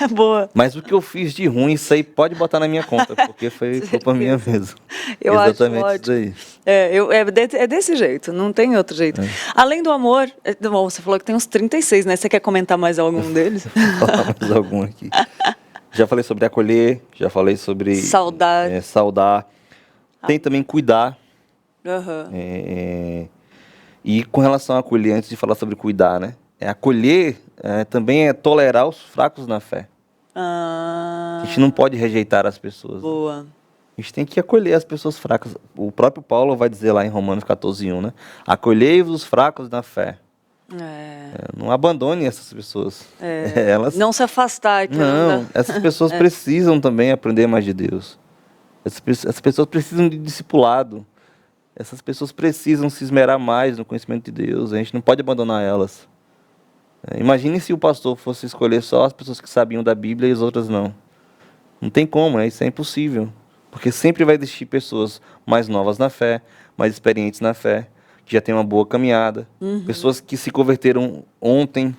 Boa. Mas o que eu fiz de ruim, isso aí pode botar na minha conta, porque foi culpa minha mesmo. Eu Exatamente acho isso aí. É desse jeito, não tem outro jeito. Além do amor, bom, você falou que tem uns 36, né? Você quer comentar mais algum deles? Vou falar mais algum aqui. Já falei sobre acolher, já falei sobre... saudar. Tem também cuidar. E com relação a acolher, antes de falar sobre cuidar, né? Acolher também é tolerar os fracos na fé. A gente não pode rejeitar as pessoas. Boa. Né? A gente tem que acolher as pessoas fracas. O próprio Paulo vai dizer lá em Romanos 14:1, né? Acolhei-vos os fracos na fé. Não abandone essas pessoas. Elas... Não se afastar. Não, essas pessoas precisam também aprender mais de Deus. Essas pessoas precisam de discipulado. Essas pessoas precisam se esmerar mais no conhecimento de Deus. A gente não pode abandonar elas. Imagine se o pastor fosse escolher só as pessoas que sabiam da Bíblia e as outras não. Não tem como, isso é impossível. Porque sempre vai existir pessoas mais novas na fé, mais experientes na fé, que já têm uma boa caminhada. Pessoas que se converteram ontem.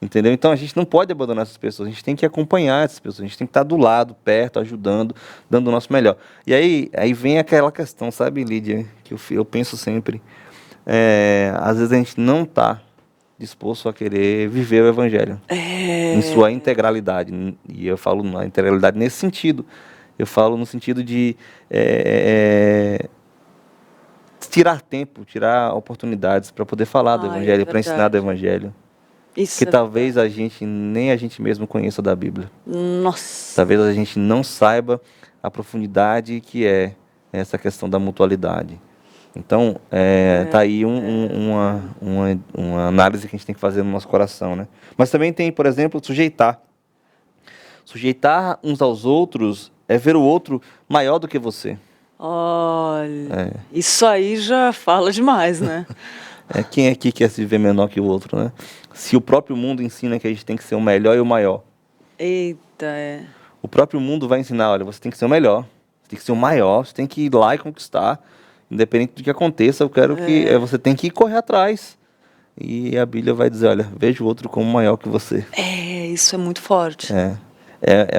Entendeu? Então a gente não pode abandonar essas pessoas, a gente tem que acompanhar essas pessoas, a gente tem que estar do lado, perto, ajudando, dando o nosso melhor. E aí vem aquela questão, sabe, Lídia, que eu penso sempre, às vezes a gente não está disposto a querer viver o Evangelho em sua integralidade, e eu falo na integralidade nesse sentido, eu falo no sentido de tirar tempo, tirar oportunidades para poder falar do Evangelho, para ensinar do Evangelho. Isso que talvez nem a gente mesmo conheça da Bíblia. Nossa. Talvez a gente não saiba a profundidade que é essa questão da mutualidade. Então, tá aí uma análise que a gente tem que fazer no nosso coração, né? Mas também tem, por exemplo, sujeitar. Sujeitar uns aos outros é ver o outro maior do que você. Olha, isso aí já fala demais, né? Quem aqui quer se ver menor que o outro, né? Se o próprio mundo ensina que a gente tem que ser o melhor e o maior. Eita, O próprio mundo vai ensinar, olha, você tem que ser o melhor, você tem que ser o maior, você tem que ir lá e conquistar. Independente do que aconteça, eu quero que você tem que correr atrás. E a Bíblia vai dizer, olha, veja o outro como maior que você. Isso é muito forte.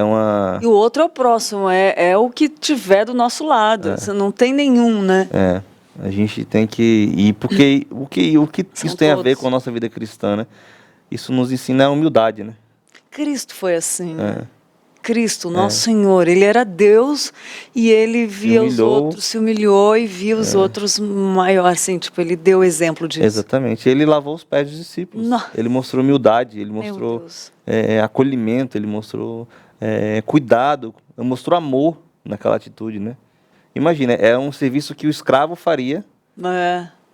Uma... E o outro é o próximo, é o que tiver do nosso lado. Você não tem nenhum, né? A gente tem que ir, porque o que isso tem a ver com a nossa vida cristã, né? Isso nos ensina a humildade, né? Cristo foi assim, né? Cristo, nosso Senhor, ele era Deus e ele via os outros, se humilhou e via os outros maior, assim, tipo, ele deu exemplo disso. Exatamente, ele lavou os pés dos discípulos, ele mostrou humildade, ele mostrou acolhimento, ele mostrou cuidado, mostrou amor naquela atitude, né? Imagina, é um serviço que o escravo faria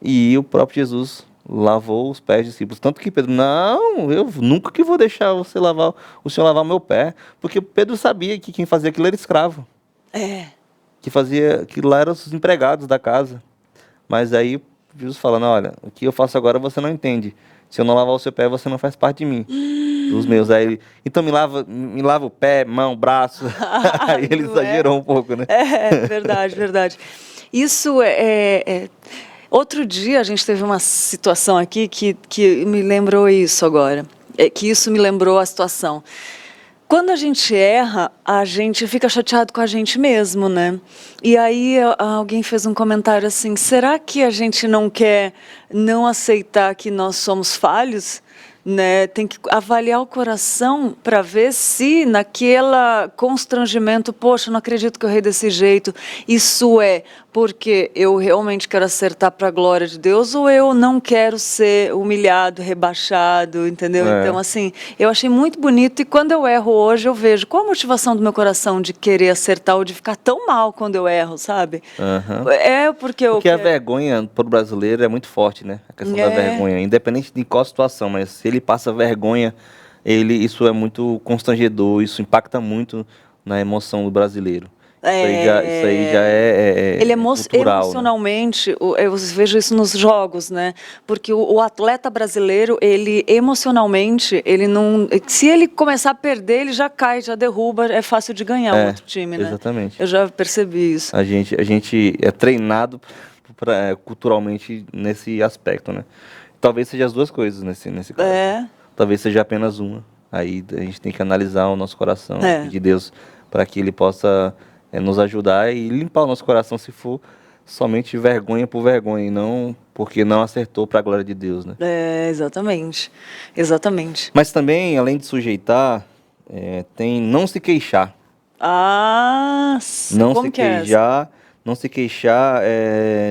e o próprio Jesus lavou os pés dos discípulos. Tanto que Pedro, não, eu nunca que vou deixar o senhor lavar o meu pé. Porque Pedro sabia que quem fazia aquilo era escravo. Que fazia aquilo lá eram os empregados da casa. Mas aí Jesus fala, não, olha, o que eu faço agora você não entende. Se eu não lavar o seu pé, você não faz parte de mim. Dos meus. Aí ele, então me lava o pé, mão, braço. Aí ele exagerou um pouco, né? Verdade. Isso outro dia a gente teve uma situação aqui que me lembrou isso agora. Que isso me lembrou a situação. Quando a gente erra, a gente fica chateado com a gente mesmo, né? E aí alguém fez um comentário assim, será que a gente não quer não aceitar que nós somos falhos? Né? Tem que avaliar o coração para ver se naquele constrangimento, poxa, não acredito que eu errei desse jeito, isso é porque eu realmente quero acertar para a glória de Deus ou eu não quero ser humilhado, rebaixado, entendeu? Então, assim, eu achei muito bonito e quando eu erro hoje, eu vejo qual a motivação do meu coração de querer acertar ou de ficar tão mal quando eu erro, sabe? Porque a vergonha para o brasileiro é muito forte, né? A questão da vergonha, independente de qual situação, mas se ele passa vergonha, isso é muito constrangedor, isso impacta muito na emoção do brasileiro. Isso aí já é ele cultural, emocionalmente, né? Eu vejo isso nos jogos, né? Porque o atleta brasileiro, ele emocionalmente, ele não, se ele começar a perder, ele já cai, já derruba, é fácil de ganhar o outro time, né? Exatamente. Eu já percebi isso. A gente é treinado culturalmente nesse aspecto, né? Talvez seja as duas coisas nesse caso. Talvez seja apenas uma. Aí a gente tem que analisar o nosso coração de Deus para que ele possa nos ajudar e limpar o nosso coração se for somente vergonha por vergonha e não porque não acertou para a glória de Deus, né? Exatamente. Mas também, além de sujeitar, tem não se queixar. Não se queixar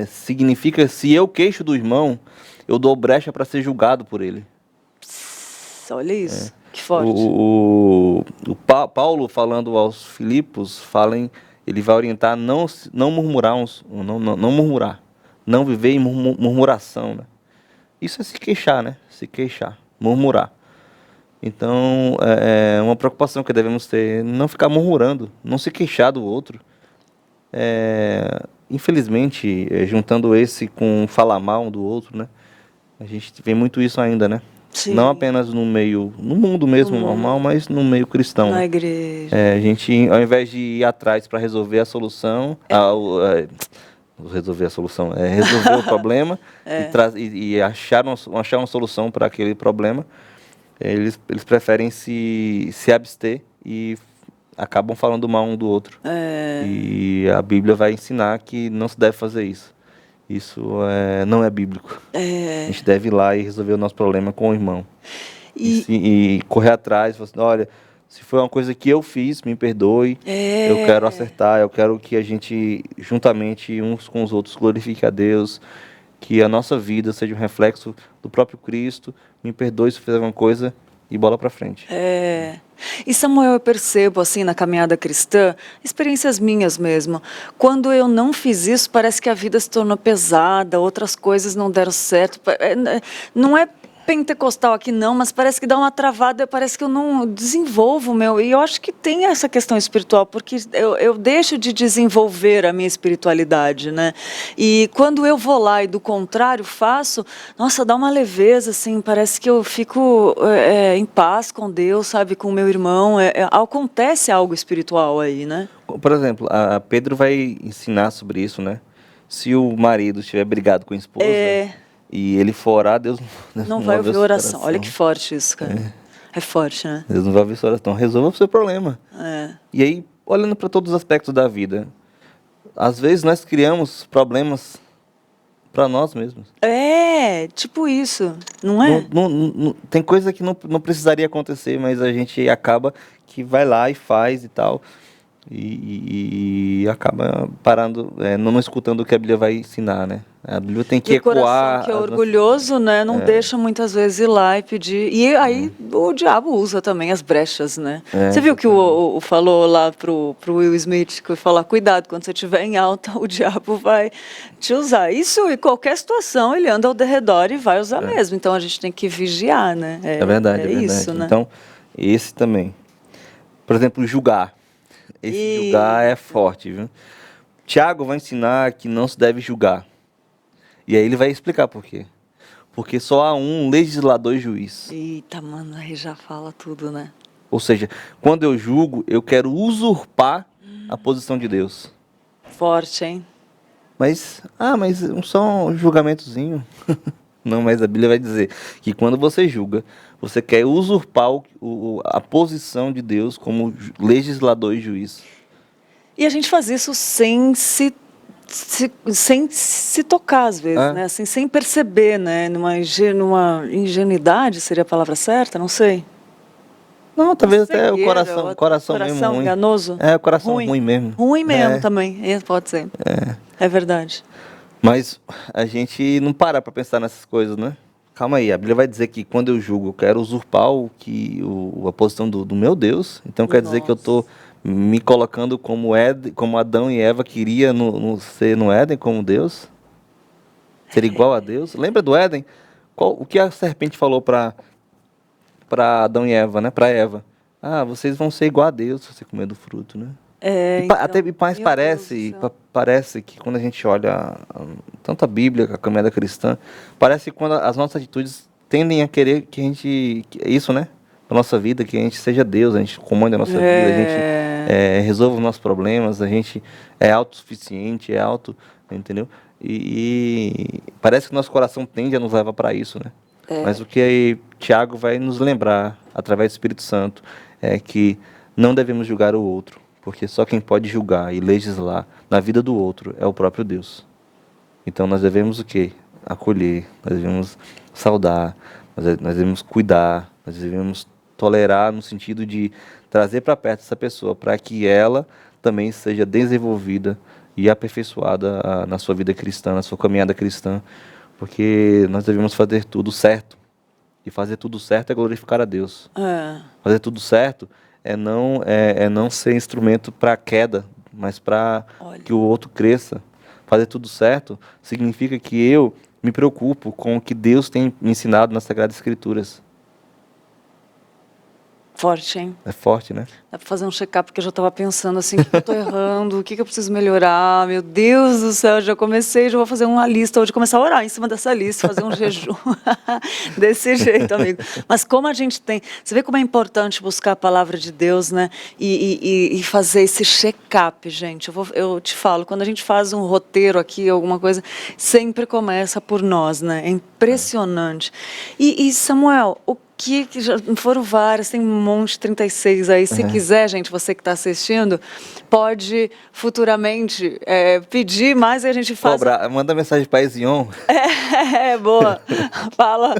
significa se eu queixo do irmão, eu dou brecha para ser julgado por ele. Olha isso, que forte. Paulo, falando aos Filipos, ele vai orientar não murmurar, não murmurar, não viver em murmuração, né? Isso é se queixar, né? Se queixar, murmurar. Então, é uma preocupação que devemos ter, não ficar murmurando, não se queixar do outro. Infelizmente, juntando esse com falar mal um do outro, né? A gente vê muito isso ainda, né? Sim. Não apenas no mundo mesmo normal, mas no meio cristão. Na igreja. A gente, ao invés de ir atrás para resolver a solução, resolver o problema e achar uma solução para aquele problema, eles preferem se abster e acabam falando mal um do outro. E a Bíblia vai ensinar que não se deve fazer isso. Isso não é bíblico. A gente deve ir lá e resolver o nosso problema com o irmão. E correr atrás, falar assim, olha, se foi uma coisa que eu fiz, me perdoe, eu quero acertar, eu quero que a gente, juntamente, uns com os outros, glorifique a Deus, que a nossa vida seja um reflexo do próprio Cristo, me perdoe se eu fizer alguma coisa e bola pra frente. E Samuel, eu percebo assim na caminhada cristã, experiências minhas mesmo, quando eu não fiz isso, parece que a vida se tornou pesada, outras coisas não deram certo, não é pentecostal aqui não, mas parece que dá uma travada, parece que eu não desenvolvo e eu acho que tem essa questão espiritual, porque eu deixo de desenvolver a minha espiritualidade, né? E quando eu vou lá e do contrário faço, nossa, dá uma leveza, assim, parece que eu fico em paz com Deus, sabe, com o meu irmão, acontece algo espiritual aí, né? Por exemplo, a Pedro vai ensinar sobre isso, né? Se o marido estiver brigado com a esposa... E ele for orar, Deus não vai ouvir oração. Olha que forte isso, cara. É forte, né? Deus não vai ouvir sua oração. Resolva o seu problema. E aí, olhando para todos os aspectos da vida, às vezes nós criamos problemas para nós mesmos. Tipo isso, não é? Tem coisa que não precisaria acontecer, mas a gente acaba que vai lá e faz e tal. E acaba parando, não escutando o que a Bíblia vai ensinar, né? A Bíblia tem que ecoar. O coração que é orgulhoso, né? Não deixa muitas vezes ir lá e pedir. E aí o diabo usa também as brechas, né? Você viu que o falou lá pro Will Smith, que falar, cuidado, quando você estiver em alta, o diabo vai te usar. Isso em qualquer situação, ele anda ao derredor e vai usar mesmo. Então a gente tem que vigiar, né? É verdade, é verdade. Isso, né? Então, esse também. Por exemplo, julgar. Julgar é forte, viu? Tiago vai ensinar que não se deve julgar. E aí ele vai explicar por quê. Porque só há um legislador e juiz. Eita, mano, aí já fala tudo, né? Ou seja, quando eu julgo, eu quero usurpar a posição de Deus. Forte, hein? Mas só um julgamentozinho. Não, mas a Bíblia vai dizer que quando você julga, você quer usurpar a posição de Deus como legislador e juiz. E a gente faz isso sem se tocar, às vezes, né? Assim, sem perceber, né? Numa ingenuidade, seria a palavra certa? Não sei. Não, talvez até o Cegueira, coração mesmo ruim. enganoso. É, o coração ruim mesmo. Ruim mesmo também, pode ser. É verdade. Mas a gente não para pensar nessas coisas, né? Calma aí, a Bíblia vai dizer que quando eu julgo, eu quero usurpar a posição do meu Deus. Então quer dizer que eu estou me colocando como Adão e Eva queria ser no Éden como Deus? Ser igual a Deus? Lembra do Éden? O que a serpente falou para Adão e Eva, né? Para Eva. Vocês vão ser igual a Deus se você comer do fruto, né? Até mais parece que quando a gente olha tanto a Bíblia, a caminhada cristã, parece que quando as nossas atitudes tendem a querer que a gente, isso, né? A nossa vida, que a gente seja Deus, a gente comande a nossa vida, a gente resolva os nossos problemas, a gente é autossuficiente, entendeu? E parece que nosso coração tende a nos levar para isso, né? Mas o que aí Tiago vai nos lembrar, através do Espírito Santo, é que não devemos julgar o outro, porque só quem pode julgar e legislar na vida do outro é o próprio Deus. Então nós devemos o quê? Acolher, nós devemos saudar, nós devemos cuidar, nós devemos tolerar no sentido de trazer para perto essa pessoa, para que ela também seja desenvolvida e aperfeiçoada na sua vida cristã, na sua caminhada cristã, porque nós devemos fazer tudo certo. E fazer tudo certo é glorificar a Deus. Fazer tudo certo é não ser instrumento para queda, mas para que o outro cresça. Fazer tudo certo significa que eu me preocupo com o que Deus tem me ensinado nas Sagradas Escrituras. Forte, hein? É forte, né? Dá pra fazer um check-up, porque eu já estava pensando assim, o que eu tô errando, o que eu preciso melhorar, meu Deus do céu, já vou fazer uma lista, hoje começar a orar em cima dessa lista, fazer um jejum, desse jeito, amigo. Mas como a gente tem, você vê como é importante buscar a palavra de Deus, né, e fazer esse check-up, gente, eu te falo, quando a gente faz um roteiro aqui, alguma coisa, sempre começa por nós, né, é impressionante. E Samuel, que já foram várias, tem um monte, 36 aí. Se quiser, gente, você que está assistindo, pode futuramente pedir mais e a gente faz. Manda mensagem para Ezion. Boa. Fala.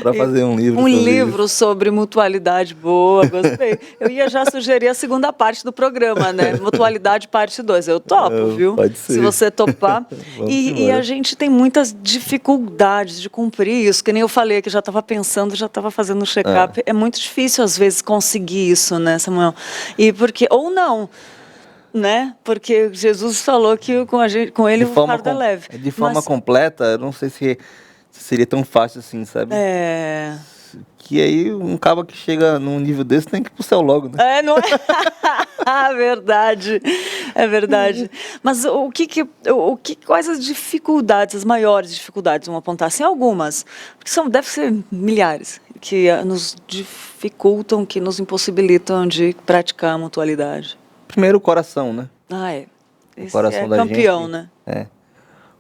Para fazer um livro. Um livro sobre mutualidade. Boa, gostei. Eu ia já sugerir a segunda parte do programa, né? Mutualidade parte 2. Eu topo, viu? Pode ser. Se você topar. E a gente tem muitas dificuldades de cumprir isso, que nem eu falei, que já estava pensando, já estava fazendo um check-up. É muito difícil, às vezes, conseguir isso, né, Samuel? Ou não, né? Porque Jesus falou que com ele o fardo é leve. De forma completa, eu não sei se seria tão fácil assim, sabe? Que aí um cabo que chega num nível desse tem que ir pro céu logo, né? Não é? Verdade. É verdade. Mas quais as dificuldades, as maiores dificuldades, vamos apontar assim, algumas, porque deve ser milhares, que nos dificultam, que nos impossibilitam de praticar a mutualidade? Primeiro o coração, né? Esse o coração da campeão, gente, né?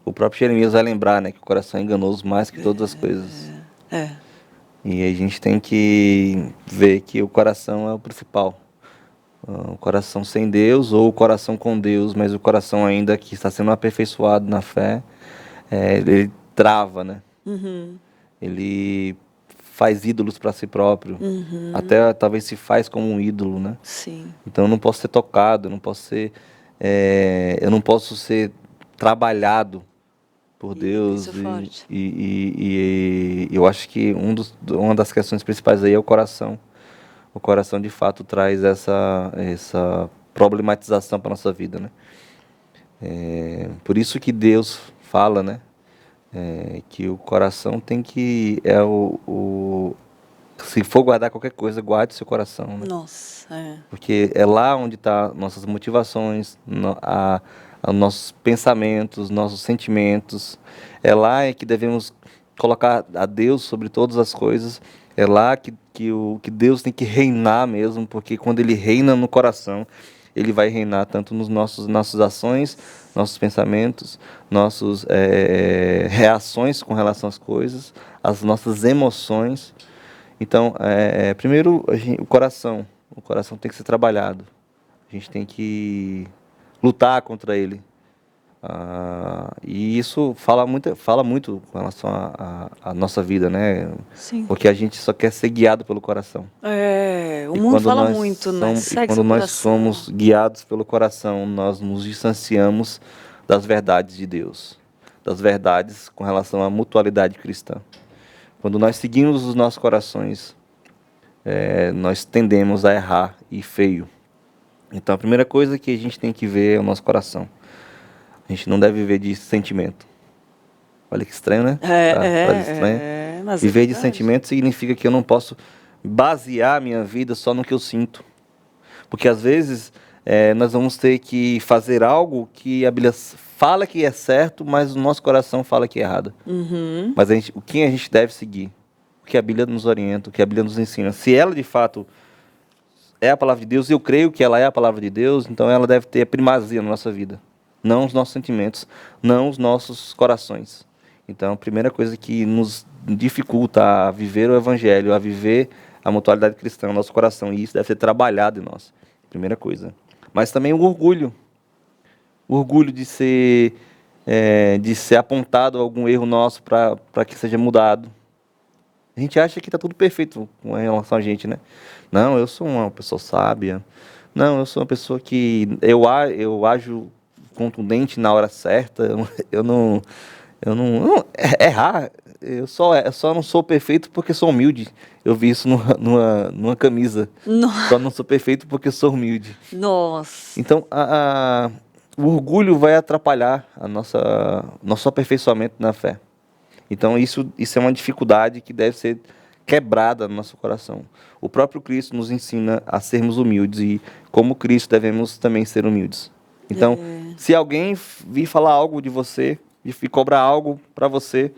O próprio Jeremias vai lembrar, né, que o coração é enganoso mais que todas as coisas. E a gente tem que ver que o coração é o principal. O coração sem Deus ou o coração com Deus, mas o coração ainda que está sendo aperfeiçoado na fé, ele trava, né? Ele faz ídolos para si próprio. Até talvez se faz como um ídolo, né? Sim. Então eu não posso ser tocado, eu não posso ser trabalhado por Deus. E eu acho que uma das questões principais aí é o coração. O coração de fato traz essa problematização para a nossa vida, né? Por isso que Deus fala, né? Que o coração tem que se for guardar qualquer coisa, guarde seu coração, né? Porque é lá onde estão nossas motivações, nossos pensamentos, nossos sentimentos. É lá que devemos colocar a Deus sobre todas as coisas. É lá que Deus tem que reinar mesmo, porque quando Ele reina no coração, Ele vai reinar tanto nos nossas ações, nossos pensamentos, nossas reações com relação às coisas, as nossas emoções. Então, primeiro, o coração tem que ser trabalhado. A gente tem que lutar contra ele. E isso fala muito com relação à nossa vida, né? Sim. Porque a gente só quer ser guiado pelo coração. O mundo fala muito, né? Quando nós somos guiados pelo coração, nós nos distanciamos das verdades de Deus, das verdades com relação à mutualidade cristã. Quando nós seguimos os nossos corações, nós tendemos a errar e feio. Então a primeira coisa que a gente tem que ver é o nosso coração. A gente não deve viver de sentimento. Olha que estranho, né? Viver de sentimento significa que eu não posso basear minha vida só no que eu sinto. Porque às vezes nós vamos ter que fazer algo que a Bíblia fala que é certo, mas o nosso coração fala que é errado. Uhum. Mas o que a gente deve seguir? O que a Bíblia nos orienta, o que a Bíblia nos ensina. Se ela de fato é a palavra de Deus, eu creio que ela é a palavra de Deus, então ela deve ter a primazia na nossa vida. Não os nossos sentimentos, não os nossos corações. Então a primeira coisa que nos dificulta a viver o Evangelho, a viver a mutualidade cristã no nosso coração, e isso deve ser trabalhado em nós. Primeira coisa. Mas também o orgulho. O orgulho de ser apontado algum erro nosso para que seja mudado. A gente acha que está tudo perfeito com relação a gente, né? Não, eu sou uma pessoa sábia. Não, eu sou uma pessoa que eu ajo contundente na hora certa. Eu não errar. Eu só não sou perfeito porque sou humilde. Eu vi isso numa camisa. Nossa. Só não sou perfeito porque sou humilde. Nossa. Então, o orgulho vai atrapalhar nosso aperfeiçoamento na fé. Então, isso é uma dificuldade que deve ser quebrada no nosso coração. O próprio Cristo nos ensina a sermos humildes e, como Cristo, devemos também ser humildes. Então, se alguém vir falar algo de você e cobrar algo para você,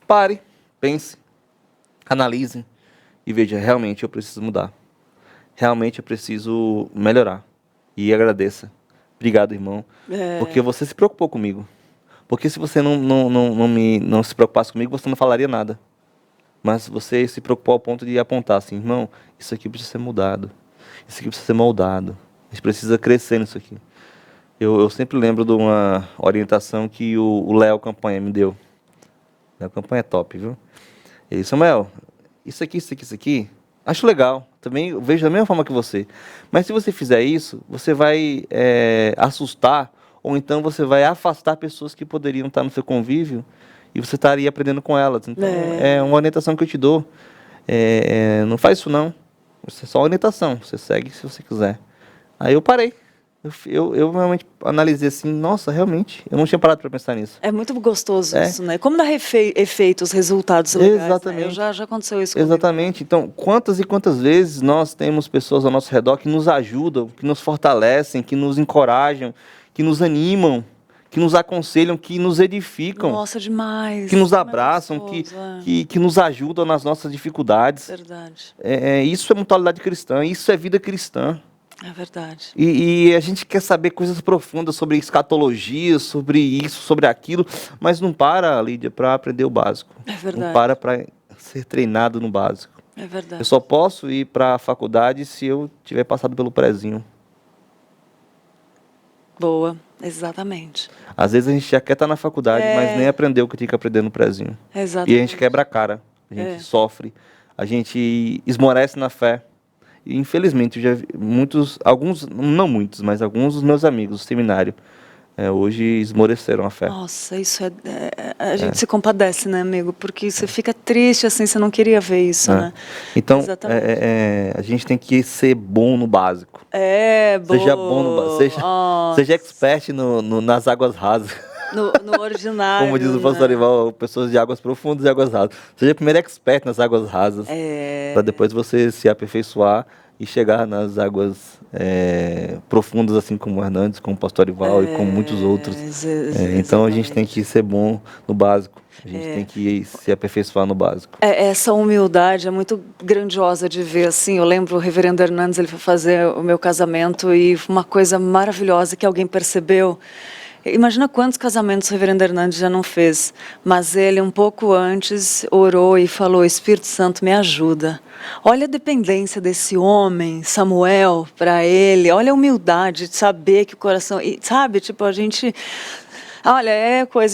pare, pense, analise e veja, realmente eu preciso mudar. Realmente eu preciso melhorar. E agradeça. Obrigado, irmão. Porque você se preocupou comigo. Porque se você não se preocupasse comigo, você não falaria nada. Mas você se preocupou ao ponto de apontar assim, irmão, isso aqui precisa ser mudado. Isso aqui precisa ser moldado. A gente precisa crescer nisso aqui. Eu sempre lembro de uma orientação que o Léo Campanha me deu. Léo Campanha é top, viu? Ele disse, Samuel, isso aqui, acho legal. Também eu vejo da mesma forma que você. Mas se você fizer isso, você vai assustar ou então você vai afastar pessoas que poderiam estar no seu convívio e você estaria aprendendo com elas. Então, é uma orientação que eu te dou. Não faz isso não. Isso é só orientação. Você segue se você quiser. Aí eu parei. Eu realmente analisei assim, nossa, realmente, eu não tinha parado para pensar nisso. É muito gostoso isso, né? Como dá efeitos, resultados legais. Exatamente. Né? Já aconteceu isso comigo. Exatamente. Então, quantas e quantas vezes nós temos pessoas ao nosso redor que nos ajudam, que nos fortalecem, que nos encorajam, que nos animam, que nos aconselham, que nos edificam. Nossa, demais. Que nos abraçam, que nos ajudam nas nossas dificuldades. Verdade. Isso é mutualidade cristã, isso é vida cristã. É verdade. E a gente quer saber coisas profundas sobre escatologia, sobre isso, sobre aquilo, mas não para, Lídia, para aprender o básico. É verdade. Não para ser treinado no básico. É verdade. Eu só posso ir para a faculdade se eu tiver passado pelo prezinho. Boa, exatamente. Às vezes a gente já quer estar na faculdade, mas nem aprendeu o que tinha que aprender no prezinho. Exatamente. E a gente quebra a cara, a gente sofre, a gente esmorece na fé. E, infelizmente, eu já vi alguns, não muitos, mas alguns dos meus amigos do seminário hoje esmoreceram a fé. Nossa, isso a gente se compadece, né, amigo? Porque você fica triste, assim, você não queria ver isso, né? Então, a gente tem que ser bom no básico. Seja bom no básico. Seja expert nas águas rasas. No ordinário. Como diz o pastor Ival, pessoas de águas profundas e águas rasas. Seja primeiro expert nas águas rasas. Para depois você se aperfeiçoar e chegar nas águas profundas, assim como o Hernandes, como o pastor Ival e como muitos outros. Então a gente tem que ser bom no básico. A gente tem que se aperfeiçoar no básico. Essa humildade é muito grandiosa de ver, assim. Eu lembro o reverendo Hernandes, ele foi fazer o meu casamento e uma coisa maravilhosa que alguém percebeu. Imagina quantos casamentos o reverendo Hernandes já não fez, mas ele um pouco antes orou e falou, Espírito Santo me ajuda. Olha a dependência desse homem, Samuel, para ele, olha a humildade de saber que o coração, sabe, tipo, a gente Olha,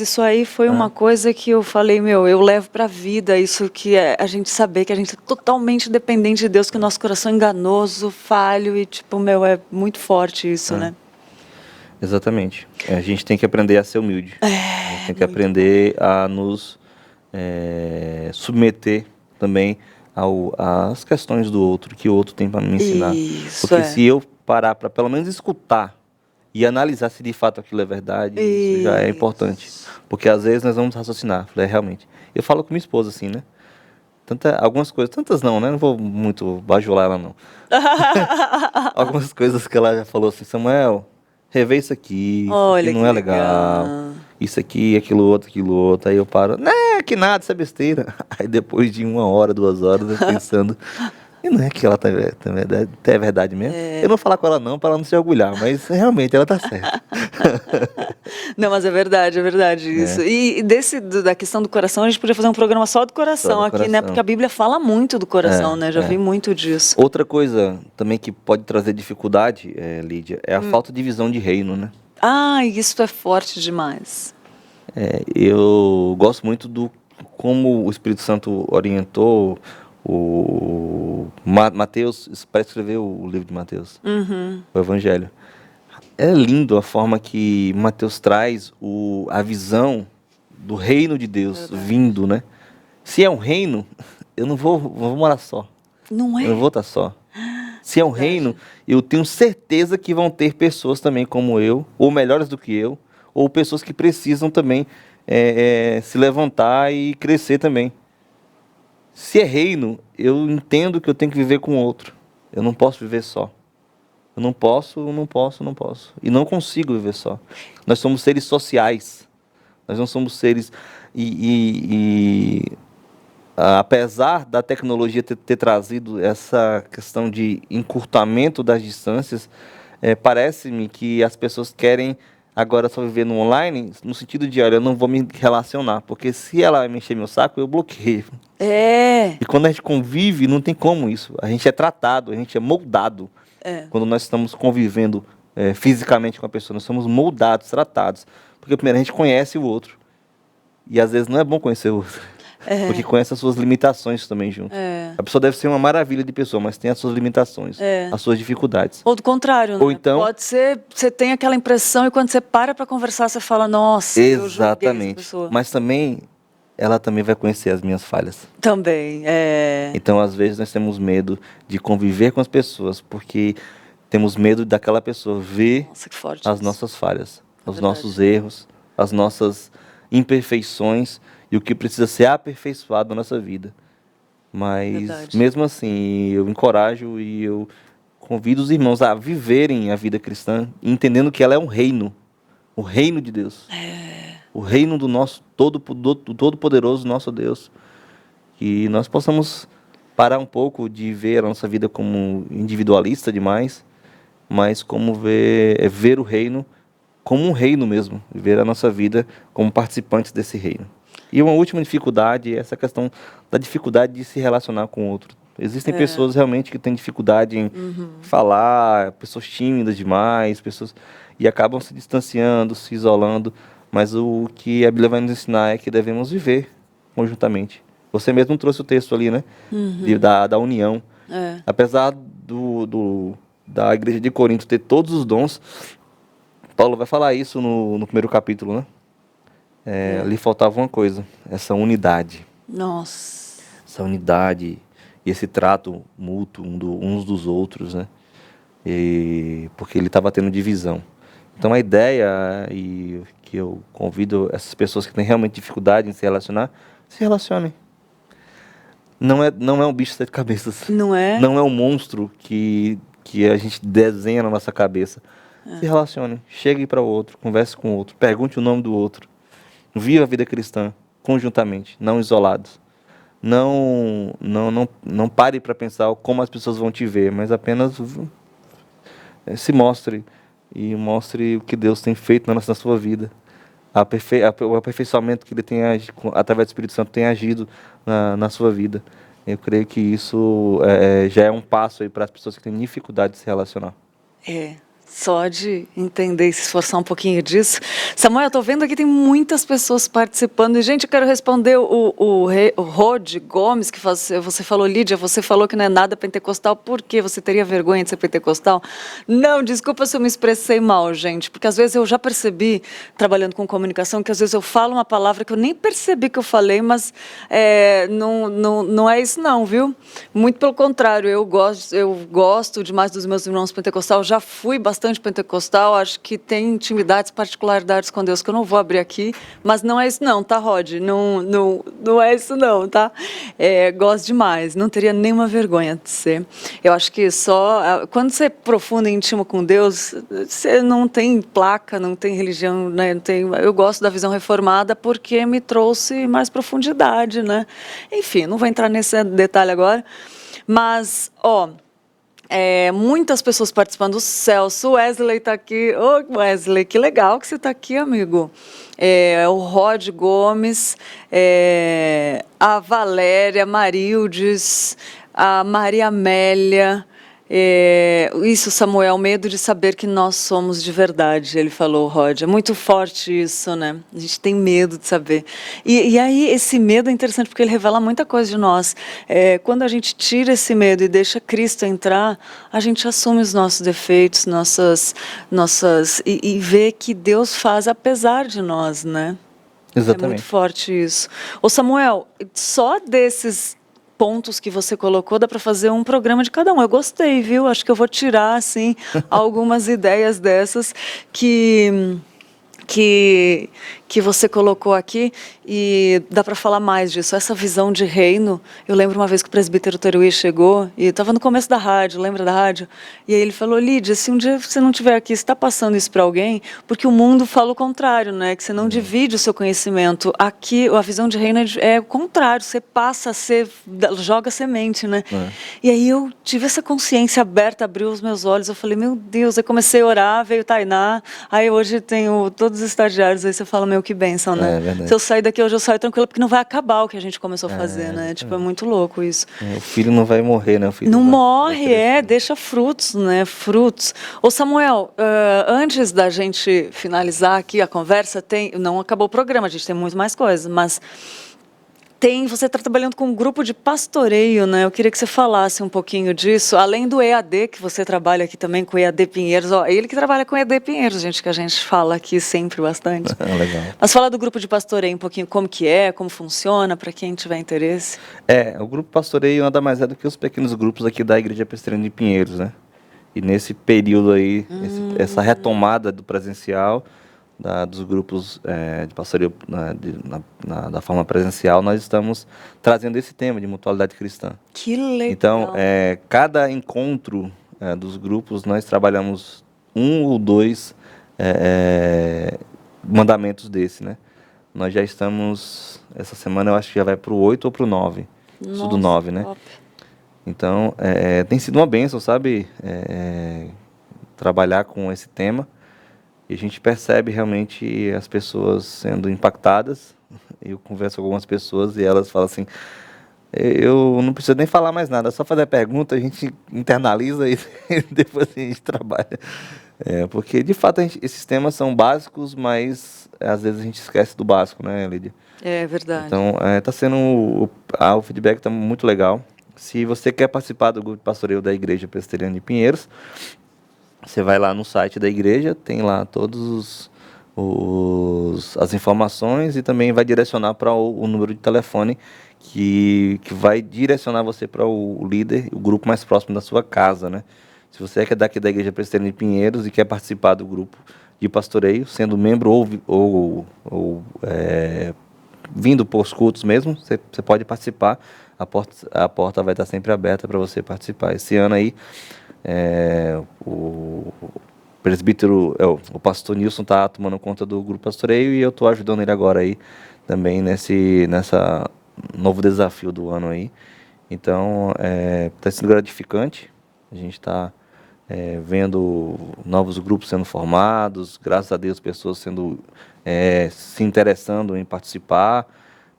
isso aí foi uma coisa que eu falei, eu levo pra vida, isso que é a gente saber que a gente é totalmente dependente de Deus, que o nosso coração é enganoso, falho e é muito forte isso, né? Exatamente. A gente tem que aprender a ser humilde. A gente tem que aprender a nos submeter também às questões do outro, que o outro tem para me ensinar. Isso, porque se eu parar para pelo menos escutar e analisar se de fato aquilo é verdade, isso já é importante. Porque às vezes nós vamos raciocinar, realmente. Eu falo com minha esposa assim, né? Algumas coisas, tantas não, né? Não vou muito bajular ela, não. Algumas coisas que ela já falou assim, Samuel, revê isso aqui, Olha, isso aqui não é legal. Isso aqui, aquilo outro. Aí eu paro, que nada, isso é besteira. Aí depois de 1 hora, 2 horas, eu pensando, e não é que ela é verdade mesmo? Eu não vou falar com ela não, para ela não se orgulhar, mas realmente ela tá certa. Não, mas é verdade isso. E da questão do coração, a gente podia fazer um programa só do coração aqui, né? Porque a Bíblia fala muito do coração, né? Já vi muito disso. Outra coisa também que pode trazer dificuldade, Lídia, é a falta de visão de reino, né? Isso é forte demais. Eu gosto muito do como o Espírito Santo orientou o Mateus, para escrever o livro de Mateus, o Evangelho. É lindo a forma que Mateus traz a visão do reino de Deus vindo, né? Se é um reino, eu não vou morar só. Não é? Eu não vou estar só. Se é um reino, eu tenho certeza que vão ter pessoas também como eu, ou melhores do que eu, ou pessoas que precisam também se levantar e crescer também. Se é reino, eu entendo que eu tenho que viver com outro. Eu não posso viver só. Eu não posso. E não consigo viver só. Nós somos seres sociais. Nós não somos seres... apesar da tecnologia ter trazido essa questão de encurtamento das distâncias, parece-me que as pessoas querem agora só viver no online, no sentido de, olha, eu não vou me relacionar, porque se ela me encher meu saco, eu bloqueio. E quando a gente convive, não tem como isso. A gente é tratado, a gente é moldado. Quando nós estamos convivendo fisicamente com a pessoa, nós somos moldados, tratados. Porque primeiro a gente conhece o outro. E às vezes não é bom conhecer o outro. Porque conhece as suas limitações também junto. A pessoa deve ser uma maravilha de pessoa, mas tem as suas limitações, as suas dificuldades. Ou do contrário, né? Ou então, pode ser, você tem aquela impressão e quando você para conversar, você fala, nossa, eu julguei essa pessoa. Mas também, ela também vai conhecer as minhas falhas. Também, Então, às vezes, nós temos medo de conviver com as pessoas, porque temos medo daquela pessoa ver as nossas falhas, os nossos erros, as nossas imperfeições e o que precisa ser aperfeiçoado na nossa vida. Mas, mesmo assim, eu encorajo e eu convido os irmãos a viverem a vida cristã, entendendo que ela é um reino, o reino de Deus. O reino do nosso todo-poderoso nosso Deus. Que nós possamos parar um pouco de ver a nossa vida como individualista demais, mas como ver o reino como um reino mesmo, ver a nossa vida como participantes desse reino. E uma última dificuldade é essa questão da dificuldade de se relacionar com o outro. Existem pessoas realmente que têm dificuldade em falar, pessoas tímidas demais, e acabam se distanciando, se isolando, mas o que a Bíblia vai nos ensinar é que devemos viver conjuntamente. Você mesmo trouxe o texto ali, né? Da união. Apesar da igreja de Corinto ter todos os dons, Paulo vai falar isso no primeiro capítulo, né? Ali faltava uma coisa, essa unidade. Nossa. Essa unidade e esse trato mútuo uns dos outros, né? Porque ele estava tendo divisão. Então a ideia, e que eu convido essas pessoas que têm realmente dificuldade em se relacionem. Não é um bicho de 7 cabeças. Não é? Não é um monstro que a gente desenha na nossa cabeça. Se relacione, chegue para o outro, converse com o outro, pergunte o nome do outro. Viva a vida cristã conjuntamente, não isolados. Não pare para pensar como as pessoas vão te ver, mas apenas se mostre e mostre o que Deus tem feito na sua vida. O aperfeiçoamento que Ele tem através do Espírito Santo tem agido na sua vida. Eu creio que isso já é um passo aí para as pessoas que têm dificuldade de se relacionar. Só de entender e se esforçar um pouquinho disso. Samuel, eu tô vendo aqui, tem muitas pessoas participando. E, gente, eu quero responder o Rod Gomes, que você falou, Lídia, você falou que não é nada pentecostal. Por quê? Você teria vergonha de ser pentecostal? Não, desculpa se eu me expressei mal, gente. Porque às vezes eu já percebi, trabalhando com comunicação, que às vezes eu falo uma palavra que eu nem percebi que eu falei, mas não é isso não, viu? Muito pelo contrário, eu gosto demais dos meus irmãos pentecostais, já fui bastante pentecostal, acho que tem intimidades, particularidades com Deus que eu não vou abrir aqui, mas não é isso não, tá, Rod? Não é isso não, tá? Gosto demais, não teria nenhuma vergonha de ser. Eu acho que quando você é profundo e íntimo com Deus, você não tem placa, não tem religião, né? Eu gosto da visão reformada porque me trouxe mais profundidade, né? Enfim, não vou entrar nesse detalhe agora, mas, muitas pessoas participando. O Celso, o Wesley está aqui. Ô, Wesley, que legal que você está aqui, amigo. O Rod Gomes, a Valéria, Marildes, a Maria Amélia. Isso, Samuel, medo de saber que nós somos de verdade, ele falou, Rod. É muito forte isso, né? A gente tem medo de saber. E aí, esse medo é interessante porque ele revela muita coisa de nós. Quando a gente tira esse medo e deixa Cristo entrar, a gente assume os nossos defeitos, e vê que Deus faz apesar de nós, né? Exatamente. É muito forte isso. Ô, Samuel, só desses pontos que você colocou, dá para fazer um programa de cada um. Eu gostei, viu? Acho que eu vou tirar, assim, algumas ideias dessas que você colocou aqui, e dá para falar mais disso. Essa visão de reino, eu lembro uma vez que o presbítero Teruí chegou, e estava no começo da rádio, lembra da rádio? E aí ele falou, Lídia, se um dia você não estiver aqui, você está passando isso para alguém, porque o mundo fala o contrário, né? Que você não divide o seu conhecimento. Aqui, a visão de reino é o contrário, você passa, você joga semente, né? E aí eu tive essa consciência aberta, abriu os meus olhos, eu falei, meu Deus, aí comecei a orar, veio Tainá, aí hoje tenho todos os estagiários, aí você fala, meu, que bênção, né? Se eu sair daqui hoje, eu saio tranquila, porque não vai acabar o que a gente começou a fazer, né? Tipo, é muito louco isso. O filho não vai morrer, né? O filho não morre, deixa frutos, né? Frutos. Ô, Samuel, antes da gente finalizar aqui a conversa, não acabou o programa, a gente tem muito mais coisas, mas você está trabalhando com um grupo de pastoreio, né? Eu queria que você falasse um pouquinho disso, além do EAD, que você trabalha aqui também com o EAD Pinheiros. Ele que trabalha com o EAD Pinheiros, gente, que a gente fala aqui sempre bastante. Legal. Mas fala do grupo de pastoreio um pouquinho, como funciona, para quem tiver interesse. O grupo pastoreio nada mais é do que os pequenos grupos aqui da Igreja Presbiteriana de Pinheiros, né? E nesse período aí, essa retomada do presencial, dos grupos de pastoreio da forma presencial, nós estamos trazendo esse tema de mutualidade cristã. Que legal! Então, cada encontro dos grupos, nós trabalhamos 1 ou 2 mandamentos desse, né? Nós já estamos, essa semana eu acho que já vai para o 8 ou para o 9, estudo 9, né? Top. Então, tem sido uma bênção, sabe? Trabalhar com esse tema. E a gente percebe realmente as pessoas sendo impactadas. Eu converso com algumas pessoas e elas falam assim, eu não preciso nem falar mais nada, é só fazer a pergunta, a gente internaliza e depois a gente trabalha. Porque, de fato, esses temas são básicos, mas às vezes a gente esquece do básico, né, Lídia? É verdade. Então, tá sendo o feedback está muito legal. Se você quer participar do grupo de pastoreio da Igreja Presbiteriana de Pinheiros, você vai lá no site da igreja, tem lá todos as informações e também vai direcionar para o número de telefone que vai direcionar você para o líder, o grupo mais próximo da sua casa, né? Se você é daqui da Igreja Presbiteriana de Pinheiros e quer participar do grupo de pastoreio, sendo membro ou vindo por os cultos mesmo, você pode participar. A porta vai estar sempre aberta para você participar. Esse ano aí, o presbítero, o pastor Nilson está tomando conta do grupo pastoreio e eu estou ajudando ele agora aí também nessa novo desafio do ano aí. Então, está sendo gratificante. A gente está vendo novos grupos sendo formados, graças a Deus pessoas se interessando em participar,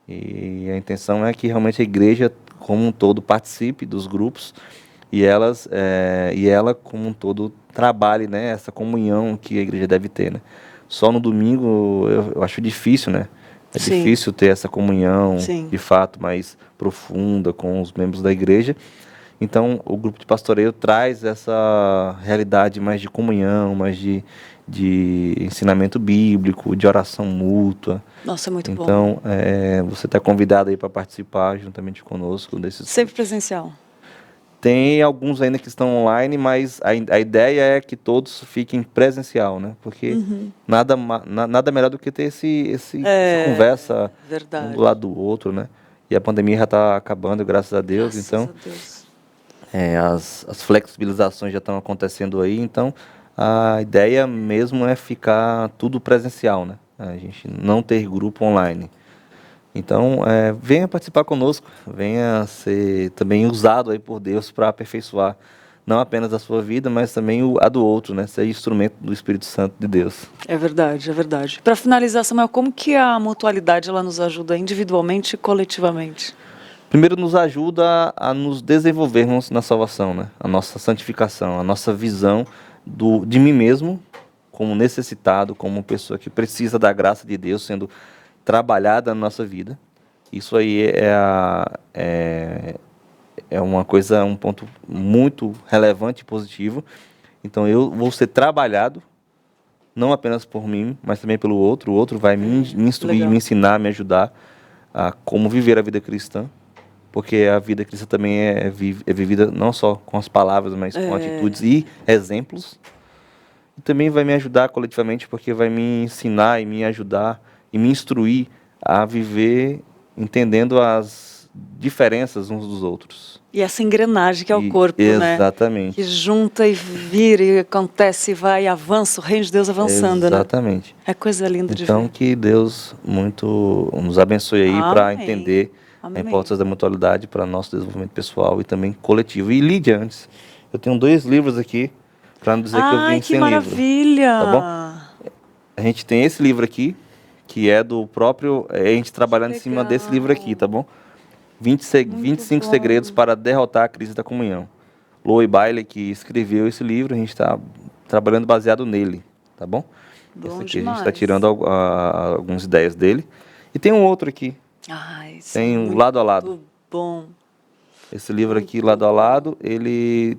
e a intenção é que realmente a igreja como um todo participe dos grupos e ela como um todo trabalhe, né, essa comunhão que a igreja deve ter, né? Só no domingo eu acho difícil, né? É Sim. difícil ter essa comunhão Sim. de fato mais profunda com os membros da igreja. Então o grupo de pastoreio traz essa realidade mais de comunhão, mais de ensinamento bíblico, de oração mútua. Nossa, é muito bom. Então, você está convidado aí para participar juntamente conosco desses. Sempre presencial. Tem alguns ainda que estão online, mas a ideia é que todos fiquem presencial, né? Porque nada melhor do que ter essa conversa um do lado do outro, né? E a pandemia já está acabando, graças a Deus. Graças então, a Deus. As flexibilizações já estão acontecendo aí, então a ideia mesmo é ficar tudo presencial, né? A gente não ter grupo online. Então, venha participar conosco, venha ser também usado aí por Deus para aperfeiçoar não apenas a sua vida, mas também a do outro, né? Ser instrumento do Espírito Santo de Deus. É verdade, é verdade. Para finalizar, Samuel, como que a mutualidade ela nos ajuda individualmente e coletivamente? Primeiro, nos ajuda a nos desenvolvermos na salvação, né? A nossa santificação, a nossa visão de mim mesmo como necessitado, como pessoa que precisa da graça de Deus sendo trabalhada na nossa vida. Isso aí é uma coisa, um ponto muito relevante e positivo. Então eu vou ser trabalhado não apenas por mim, mas também pelo outro. O outro vai me instruir, legal. me ensinar, me ajudar a como viver a vida cristã. Porque a vida cristã também é vivida não só com as palavras, mas com atitudes e exemplos. E também vai me ajudar coletivamente, porque vai me ensinar e me ajudar e me instruir a viver entendendo as diferenças uns dos outros. E essa engrenagem que é o corpo, né? Exatamente. Que junta e vira e acontece, e vai e avança, o reino de Deus avançando, Exatamente. né? É coisa linda de Então, ver. que Deus muito nos abençoe aí para Amém. entender Amém. a importância da mutualidade para nosso desenvolvimento pessoal e também coletivo. E Lídia, antes, eu tenho 2 livros aqui, para não dizer que eu vim Ai, que sem maravilha! livro. Tá bom? A gente tem esse livro aqui, que é do próprio... a gente trabalhando em cima desse livro aqui, tá bom? 25 segredos para derrotar a crise da comunhão. Lois Bailey, que escreveu esse livro, a gente está trabalhando baseado nele, tá bom? Bom Esse aqui demais. a gente está tirando algumas ideias dele. E tem um outro aqui. Ai, isso Tem é um muito lado a lado. bom. Esse livro aqui, lado a lado, ele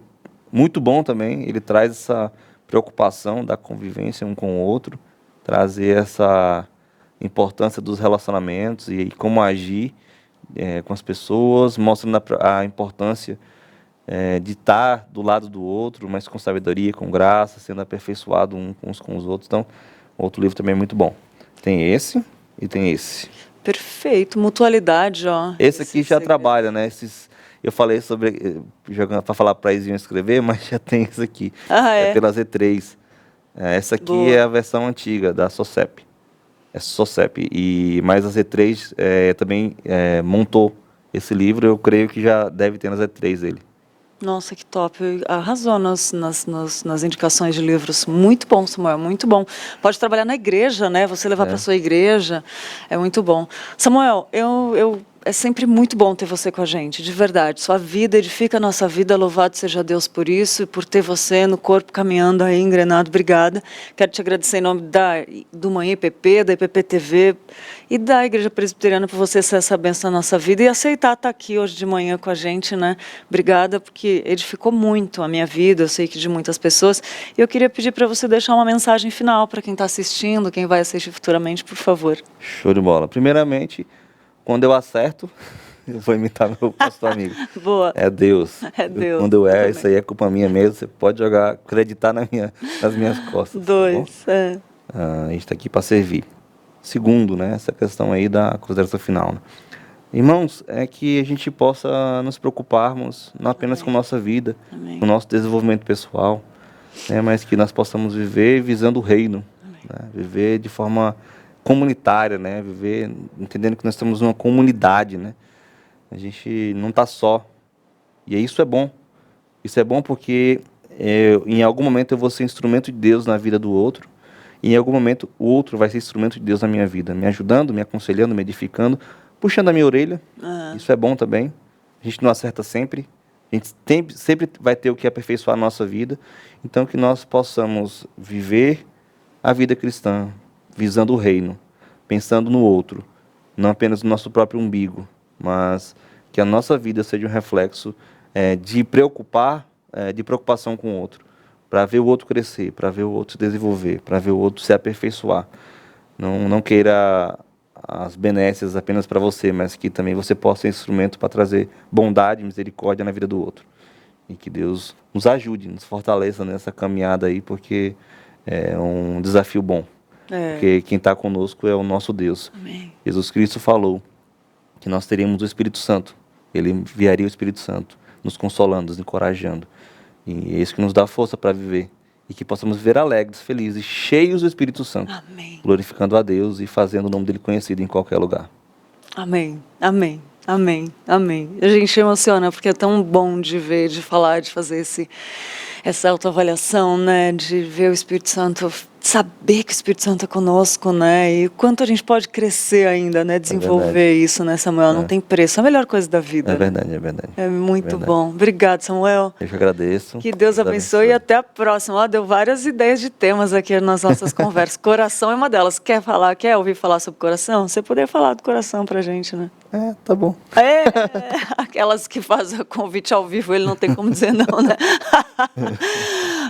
muito bom também. Ele traz essa preocupação da convivência um com o outro, trazer essa importância dos relacionamentos e como agir com as pessoas, mostrando a importância de estar do lado do outro, mas com sabedoria, com graça, sendo aperfeiçoado uns com os outros. Então, outro livro também é muito bom. Tem esse e tem esse. Perfeito, mutualidade, ó. Esse aqui já trabalha, né? Eu falei sobre, jogando para falar para Izinho escrever, mas já tem esse aqui. É pela Z3. Essa aqui Boa. é a versão antiga da SOCEP. É SOCEP. Mas a Z3 também montou esse livro. Eu creio que já deve ter na Z3 ele. Nossa, que top. Arrasou nas indicações de livros. Muito bom, Samuel, muito bom. Pode trabalhar na igreja, né? Você levar para sua igreja. É muito bom. Samuel, é sempre muito bom ter você com a gente, de verdade. Sua vida edifica a nossa vida, louvado seja Deus por isso e por ter você no corpo caminhando aí, engrenado. Obrigada. Quero te agradecer em nome do Manhã IPP, da IPP TV e da Igreja Presbiteriana por você ser essa bênção na nossa vida e aceitar estar aqui hoje de manhã com a gente, né? Obrigada, porque edificou muito a minha vida, eu sei que de muitas pessoas. E eu queria pedir para você deixar uma mensagem final para quem está assistindo, quem vai assistir futuramente, por favor. Show de bola. Primeiramente, quando eu acerto, eu vou imitar meu pastor amigo. Boa. É Deus. É Deus. Quando eu erro, isso aí é culpa minha mesmo. Você pode acreditar nas minhas costas. 2, a gente está aqui para servir. Segundo, né, essa questão aí da consideração final. Né? Irmãos, é que a gente possa nos preocuparmos não apenas com nossa vida, com o nosso desenvolvimento pessoal, né, mas que nós possamos viver visando o reino, né, viver de forma comunitária, né, viver entendendo que nós estamos numa comunidade, né, a gente não está só, e isso é bom. Isso é bom porque em algum momento eu vou ser instrumento de Deus na vida do outro, e em algum momento o outro vai ser instrumento de Deus na minha vida, me ajudando, me aconselhando, me edificando, puxando a minha orelha. Isso é bom também. A gente não acerta sempre, A gente sempre vai ter o que aperfeiçoar a nossa vida. Então, que nós possamos viver a vida cristã, visando o reino, pensando no outro, não apenas no nosso próprio umbigo, mas que a nossa vida seja um reflexo de preocupação com o outro, para ver o outro crescer, para ver o outro se desenvolver, para ver o outro se aperfeiçoar. Não queira as benécias apenas para você, mas que também você possa ser instrumento para trazer bondade e misericórdia na vida do outro. E que Deus nos ajude, nos fortaleça nessa caminhada aí, porque é um desafio bom. Porque quem está conosco é o nosso Deus. Amém. Jesus Cristo falou que nós teríamos o Espírito Santo. Ele enviaria o Espírito Santo, nos consolando, nos encorajando. E é isso que nos dá força para viver. E que possamos viver alegres, felizes, cheios do Espírito Santo. Amém. Glorificando a Deus e fazendo o nome dele conhecido em qualquer lugar. Amém, amém, amém, amém. A gente emociona porque é tão bom de ver, de falar, de fazer essa autoavaliação, né? De ver o Espírito Santo, saber que o Espírito Santo é conosco, né? E o quanto a gente pode crescer ainda, né? Desenvolver isso, né, Samuel? Não tem preço, é a melhor coisa da vida. É verdade, é verdade. É muito bom. Obrigado, Samuel. Eu que agradeço. Que Deus abençoe e até a próxima. Ó, deu várias ideias de temas aqui nas nossas conversas. Coração é uma delas. Quer ouvir falar sobre coração? Você poderia falar do coração pra gente, né? Tá bom. Aquelas que fazem o convite ao vivo, ele não tem como dizer não, né?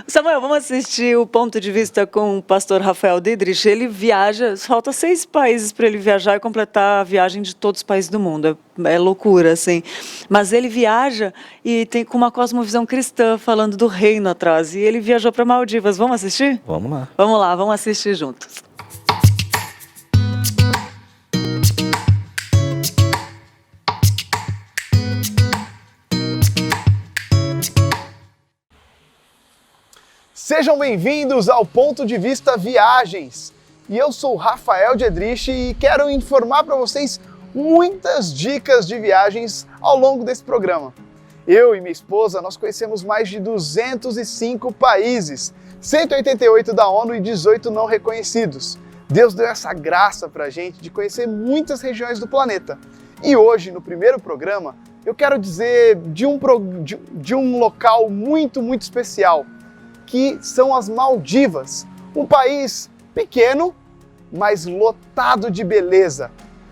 Samuel, vamos assistir o Ponto de Vista com o pastor Rafael Didrich. Ele viaja, falta 6 países para ele viajar e completar a viagem de todos os países do mundo. É loucura, assim. Mas ele viaja e tem com uma cosmovisão cristã, falando do reino atrás. E ele viajou para Maldivas. Vamos assistir? Vamos lá. Vamos lá, vamos assistir juntos. Sejam bem-vindos ao Ponto de Vista Viagens. E eu sou Rafael Didrich e quero informar para vocês muitas dicas de viagens ao longo desse programa. Eu e minha esposa, nós conhecemos mais de 205 países, 188 da ONU e 18 não reconhecidos. Deus deu essa graça para a gente de conhecer muitas regiões do planeta. E hoje, no primeiro programa, eu quero dizer de um local muito, muito especial, que são as Maldivas, um país pequeno, mas lotado de beleza.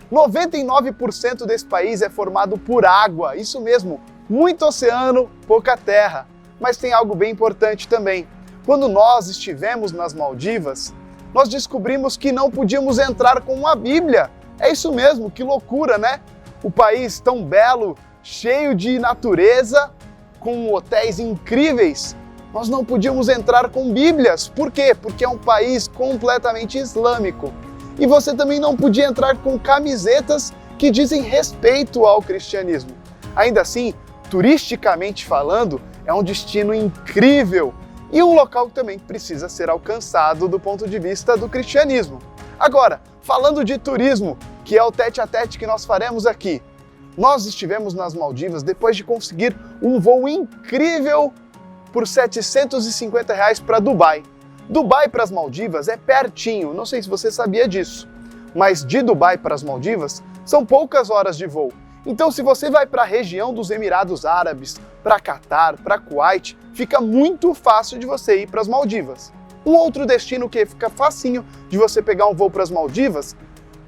99% desse país é formado por água, isso mesmo, muito oceano, pouca terra. Mas tem algo bem importante também. Quando nós estivemos nas Maldivas, nós descobrimos que não podíamos entrar com uma Bíblia. É isso mesmo, que loucura, né? O país tão belo, cheio de natureza, com hotéis incríveis, nós não podíamos entrar com Bíblias. Por quê? Porque é um país completamente islâmico. E você também não podia entrar com camisetas que dizem respeito ao cristianismo. Ainda assim, turisticamente falando, é um destino incrível e um local que também precisa ser alcançado do ponto de vista do cristianismo. Agora, falando de turismo, que é o tete-a-tete que nós faremos aqui, nós estivemos nas Maldivas depois de conseguir um voo incrível por R$750 para Dubai. Dubai para as Maldivas é pertinho, não sei se você sabia disso, mas de Dubai para as Maldivas são poucas horas de voo. Então, se você vai para a região dos Emirados Árabes, para Catar, para Kuwait, fica muito fácil de você ir para as Maldivas. Um outro destino que fica facinho de você pegar um voo para as Maldivas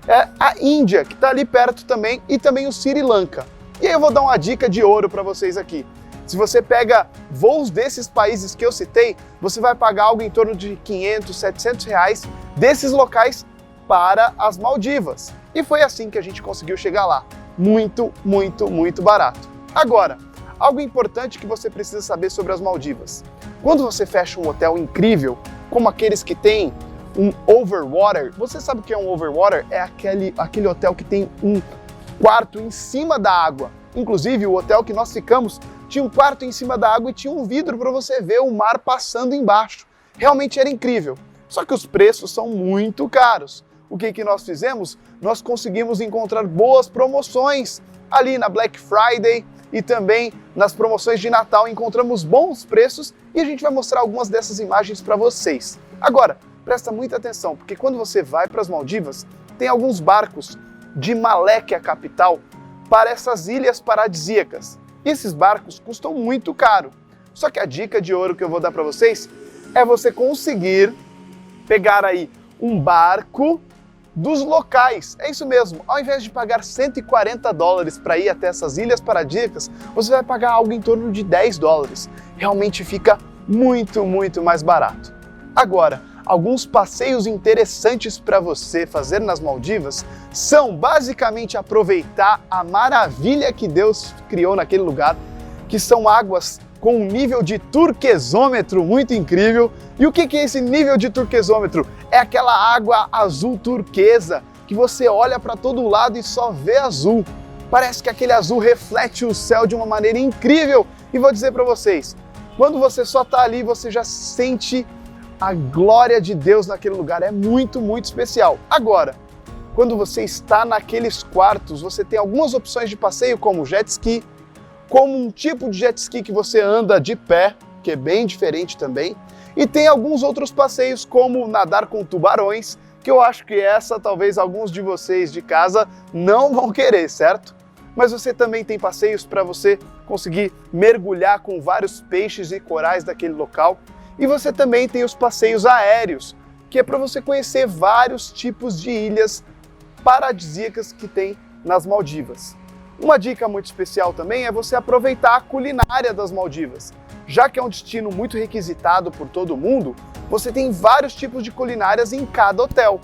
é a Índia, que está ali perto também, e também o Sri Lanka. E aí eu vou dar uma dica de ouro para vocês aqui. Se você pega voos desses países que eu citei, você vai pagar algo em torno de R$500, R$700 desses locais para as Maldivas. E foi assim que a gente conseguiu chegar lá. Muito, muito, muito barato. Agora, algo importante que você precisa saber sobre as Maldivas. Quando você fecha um hotel incrível, como aqueles que tem um overwater, você sabe o que é um overwater? É aquele hotel que tem um quarto em cima da água. Inclusive, o hotel que nós ficamos tinha um quarto em cima da água e tinha um vidro para você ver o mar passando embaixo. Realmente era incrível. Só que os preços são muito caros. O que nós fizemos? Nós conseguimos encontrar boas promoções ali na Black Friday e também nas promoções de Natal. Encontramos bons preços e a gente vai mostrar algumas dessas imagens para vocês. Agora, presta muita atenção, porque quando você vai para as Maldivas, tem alguns barcos de Malé, que é a capital, para essas ilhas paradisíacas. E esses barcos custam muito caro. Só que a dica de ouro que eu vou dar para vocês é você conseguir pegar aí um barco dos locais. É isso mesmo, ao invés de pagar $140 para ir até essas ilhas paradisíacas, você vai pagar algo em torno de $10. Realmente fica muito, muito mais barato. Agora, alguns passeios interessantes para você fazer nas Maldivas são basicamente aproveitar a maravilha que Deus criou naquele lugar, que são águas com um nível de turquesômetro muito incrível. E o que é esse nível de turquesômetro? É aquela água azul turquesa que você olha para todo lado e só vê azul. Parece que aquele azul reflete o céu de uma maneira incrível. E vou dizer para vocês, quando você só está ali, você já sente a glória de Deus naquele lugar. É muito, muito especial. Agora, quando você está naqueles quartos, você tem algumas opções de passeio, como jet ski, como um tipo de jet ski que você anda de pé, que é bem diferente também. E tem alguns outros passeios, como nadar com tubarões, que eu acho que essa talvez alguns de vocês de casa não vão querer, certo? Mas você também tem passeios para você conseguir mergulhar com vários peixes e corais daquele local. E você também tem os passeios aéreos, que é para você conhecer vários tipos de ilhas paradisíacas que tem nas Maldivas. Uma dica muito especial também é você aproveitar a culinária das Maldivas. Já que é um destino muito requisitado por todo mundo, você tem vários tipos de culinárias em cada hotel.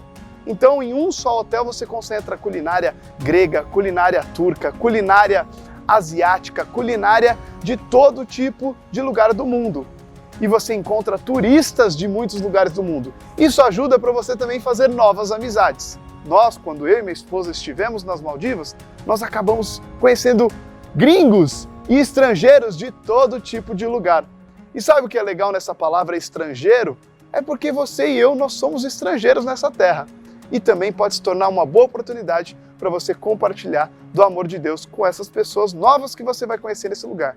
Então, em um só hotel você concentra culinária grega, culinária turca, culinária asiática, culinária de todo tipo de lugar do mundo. E você encontra turistas de muitos lugares do mundo. Isso ajuda para você também fazer novas amizades. Nós, quando eu e minha esposa estivemos nas Maldivas, nós acabamos conhecendo gringos e estrangeiros de todo tipo de lugar. E sabe o que é legal nessa palavra estrangeiro? É porque você e eu, nós somos estrangeiros nessa terra. E também pode se tornar uma boa oportunidade para você compartilhar do amor de Deus com essas pessoas novas que você vai conhecer nesse lugar.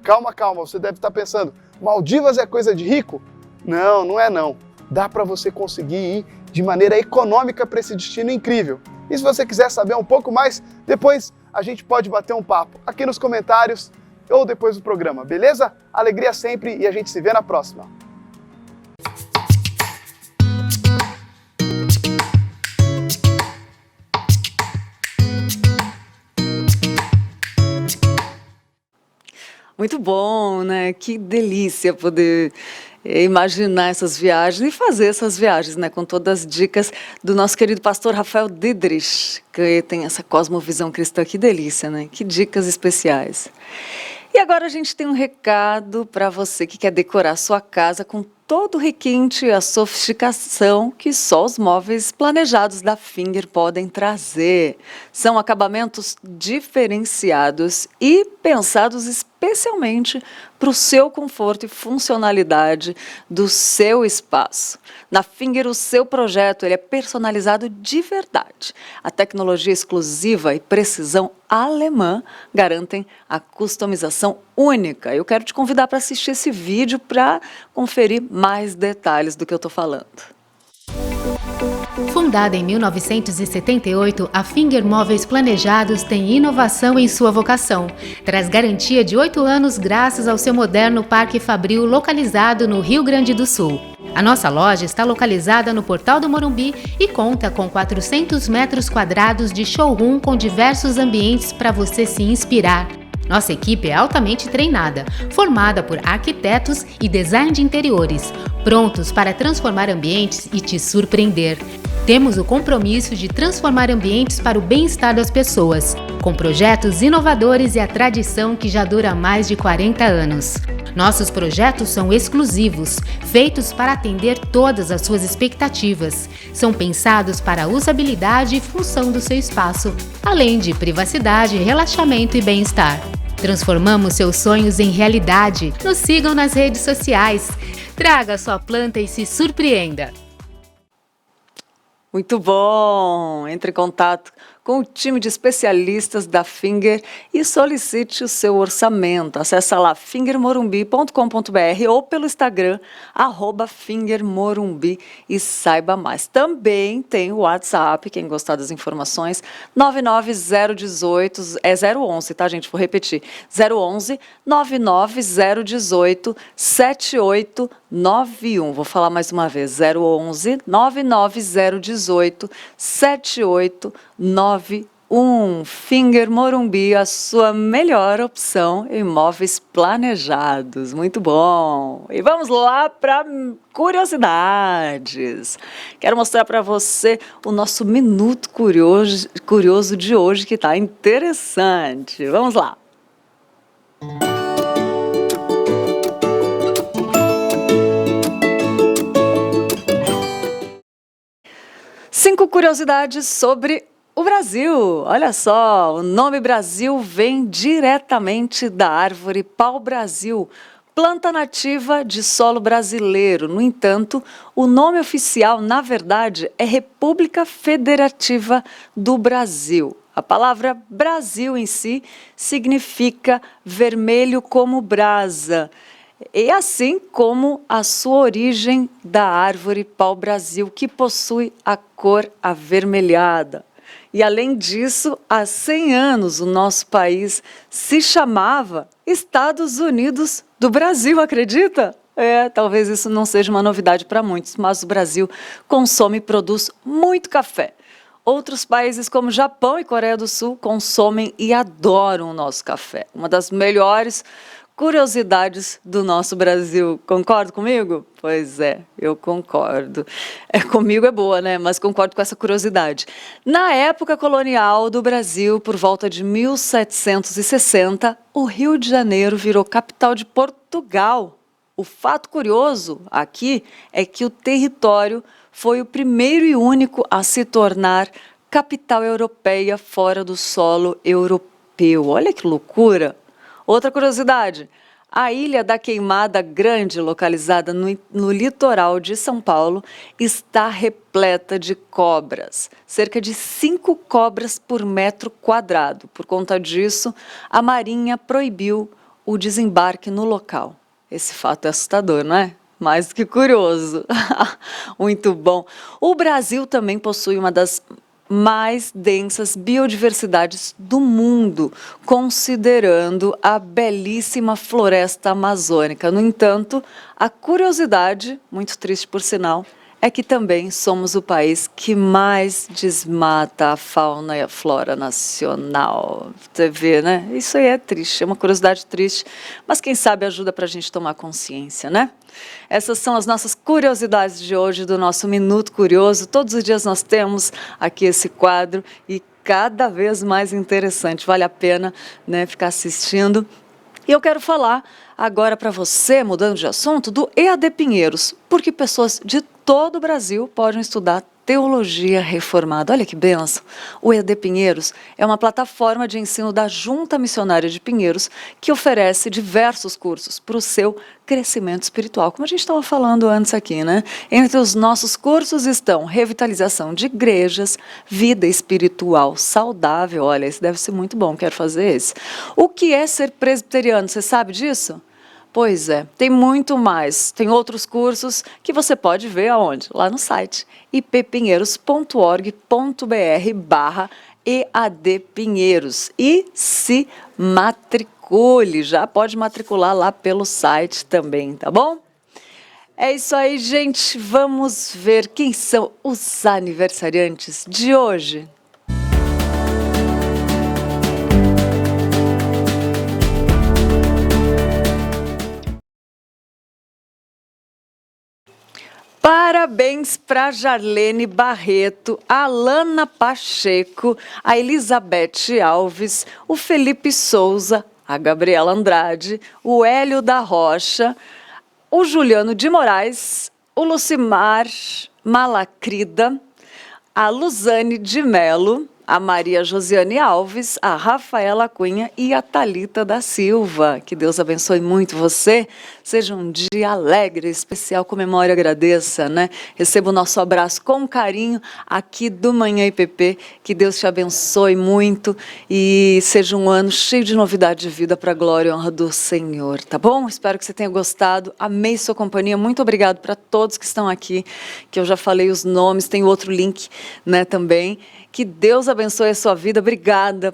Calma, calma, você deve estar pensando, Maldivas é coisa de rico? Não, não é não. Dá para você conseguir ir de maneira econômica para esse destino incrível. E se você quiser saber um pouco mais, depois a gente pode bater um papo aqui nos comentários ou depois do programa, beleza? Alegria sempre e a gente se vê na próxima. Muito bom, né? Que delícia poder imaginar essas viagens e fazer essas viagens, né? Com todas as dicas do nosso querido pastor Rafael Didrich, que tem essa cosmovisão cristã. Que delícia, né? Que dicas especiais. E agora a gente tem um recado para você que quer decorar sua casa com todo o requinte e a sofisticação que só os móveis planejados da Finger podem trazer. São acabamentos diferenciados e pensados especialmente para o seu conforto e funcionalidade do seu espaço. Na Finger, o seu projeto ele é personalizado de verdade. A tecnologia exclusiva e precisão alemã garantem a customização única. Eu quero te convidar para assistir esse vídeo para conferir mais detalhes do que eu estou falando. Fundada em 1978, a Finger Móveis Planejados tem inovação em sua vocação. Traz garantia de 8 anos graças ao seu moderno Parque Fabril localizado no Rio Grande do Sul. A nossa loja está localizada no Portal do Morumbi e conta com 400 metros quadrados de showroom com diversos ambientes para você se inspirar. Nossa equipe é altamente treinada, formada por arquitetos e design de interiores, prontos para transformar ambientes e te surpreender. Temos o compromisso de transformar ambientes para o bem-estar das pessoas, com projetos inovadores e a tradição que já dura mais de 40 anos. Nossos projetos são exclusivos, feitos para atender todas as suas expectativas. São pensados para a usabilidade e função do seu espaço, além de privacidade, relaxamento e bem-estar. Transformamos seus sonhos em realidade. Nos sigam nas redes sociais. Traga sua planta e se surpreenda. Muito bom! Entre em contato com o time de especialistas da Finger e solicite o seu orçamento. Acesse lá fingermorumbi.com.br ou pelo Instagram, @fingermorumbi e saiba mais. Também tem o WhatsApp, quem gostar das informações, 99018, é 011, tá, gente? Vou repetir, 011 99018 7891. Vou falar mais uma vez, 011 99018 7891. Finger Morumbi, a sua melhor opção em imóveis planejados. Muito bom! E vamos lá para curiosidades. Quero mostrar para você o nosso Minuto Curioso de hoje, que está interessante. Vamos lá! Cinco curiosidades sobre o Brasil. Olha só, o nome Brasil vem diretamente da árvore pau-brasil, planta nativa de solo brasileiro. No entanto, o nome oficial, na verdade, é República Federativa do Brasil. A palavra Brasil em si significa vermelho como brasa. E assim como a sua origem da árvore pau-brasil, que possui a cor avermelhada. E além disso, há 100 anos o nosso país se chamava Estados Unidos do Brasil, acredita? Talvez isso não seja uma novidade para muitos, mas o Brasil consome e produz muito café. Outros países como Japão e Coreia do Sul consomem e adoram o nosso café. Uma das melhores curiosidades do nosso Brasil. Concorda comigo? Pois é, eu concordo. Comigo é boa, né? Mas concordo com essa curiosidade. Na época colonial do Brasil, por volta de 1760, o Rio de Janeiro virou capital de Portugal. O fato curioso aqui é que o território foi o primeiro e único a se tornar capital europeia fora do solo europeu. Olha que loucura! Outra curiosidade, a Ilha da Queimada Grande, localizada no litoral de São Paulo, está repleta de cobras, cerca de 5 cobras por metro quadrado. Por conta disso, a Marinha proibiu o desembarque no local. Esse fato é assustador, não é? Mais do que curioso. Muito bom. O Brasil também possui uma das mais densas biodiversidades do mundo, considerando a belíssima floresta amazônica. No entanto, a curiosidade, muito triste por sinal, é que também somos o país que mais desmata a fauna e a flora nacional. Você vê, né? Isso aí é triste, é uma curiosidade triste, mas quem sabe ajuda para a gente tomar consciência, né? Essas são as nossas curiosidades de hoje, do nosso Minuto Curioso. Todos os dias nós temos aqui esse quadro e cada vez mais interessante. Vale a pena, né, ficar assistindo. E eu quero falar agora para você, mudando de assunto, do EAD Pinheiros, porque pessoas de todo o Brasil podem estudar Teologia Reformada. Olha que benção! O EAD Pinheiros é uma plataforma de ensino da Junta Missionária de Pinheiros que oferece diversos cursos para o seu crescimento espiritual, como a gente estava falando antes aqui, né? Entre os nossos cursos estão revitalização de igrejas, vida espiritual saudável. Olha, esse deve ser muito bom, quero fazer esse. O que é ser presbiteriano? Você sabe disso? Pois é, tem muito mais. Tem outros cursos que você pode ver aonde? Lá no site ippinheiros.org.br/EAD Pinheiros. E se matricule, já pode matricular lá pelo site também, tá bom? É isso aí, gente. Vamos ver quem são os aniversariantes de hoje. Parabéns para Jarlene Barreto, a Alana Pacheco, a Elizabeth Alves, o Felipe Souza, a Gabriela Andrade, o Hélio da Rocha, o Juliano de Moraes, o Lucimar Malacrida, a Luzane de Melo, a Maria Josiane Alves, a Rafaela Cunha e a Thalita da Silva. Que Deus abençoe muito você. Seja um dia alegre, especial, comemore e agradeça, né? Receba o nosso abraço com carinho aqui do Manhã IPP. Que Deus te abençoe muito e seja um ano cheio de novidade de vida para a glória e honra do Senhor, tá bom? Espero que você tenha gostado. Amei sua companhia. Muito obrigado para todos que estão aqui, que eu já falei os nomes, tem outro link, né, também. Que Deus abençoe a sua vida. Obrigada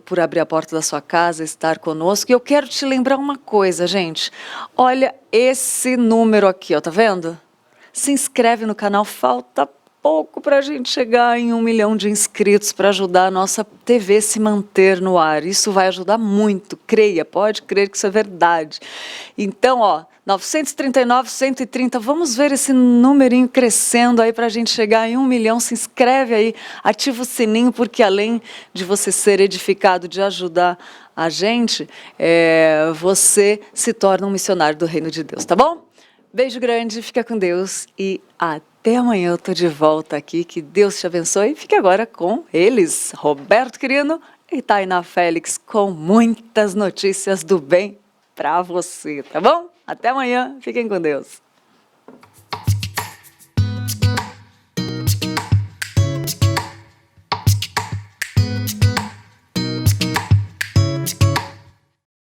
por abrir a porta da sua casa, estar conosco. E eu quero te lembrar uma coisa, gente. Olha esse número aqui, ó, tá vendo? Se inscreve no canal, falta pouco para a gente chegar em 1 milhão de inscritos para ajudar a nossa TV a se manter no ar. Isso vai ajudar muito, creia, pode crer que isso é verdade. Então, ó, 939, 130, vamos ver esse numerinho crescendo aí para a gente chegar em 1 milhão. Se inscreve aí, ativa o sininho, porque além de você ser edificado, de ajudar a gente, você se torna um missionário do Reino de Deus, tá bom? Beijo grande, fica com Deus e até amanhã eu tô de volta aqui. Que Deus te abençoe. Fique agora com eles, Roberto Quirino e Tainá Félix, com muitas notícias do bem para você, tá bom? Até amanhã, fiquem com Deus.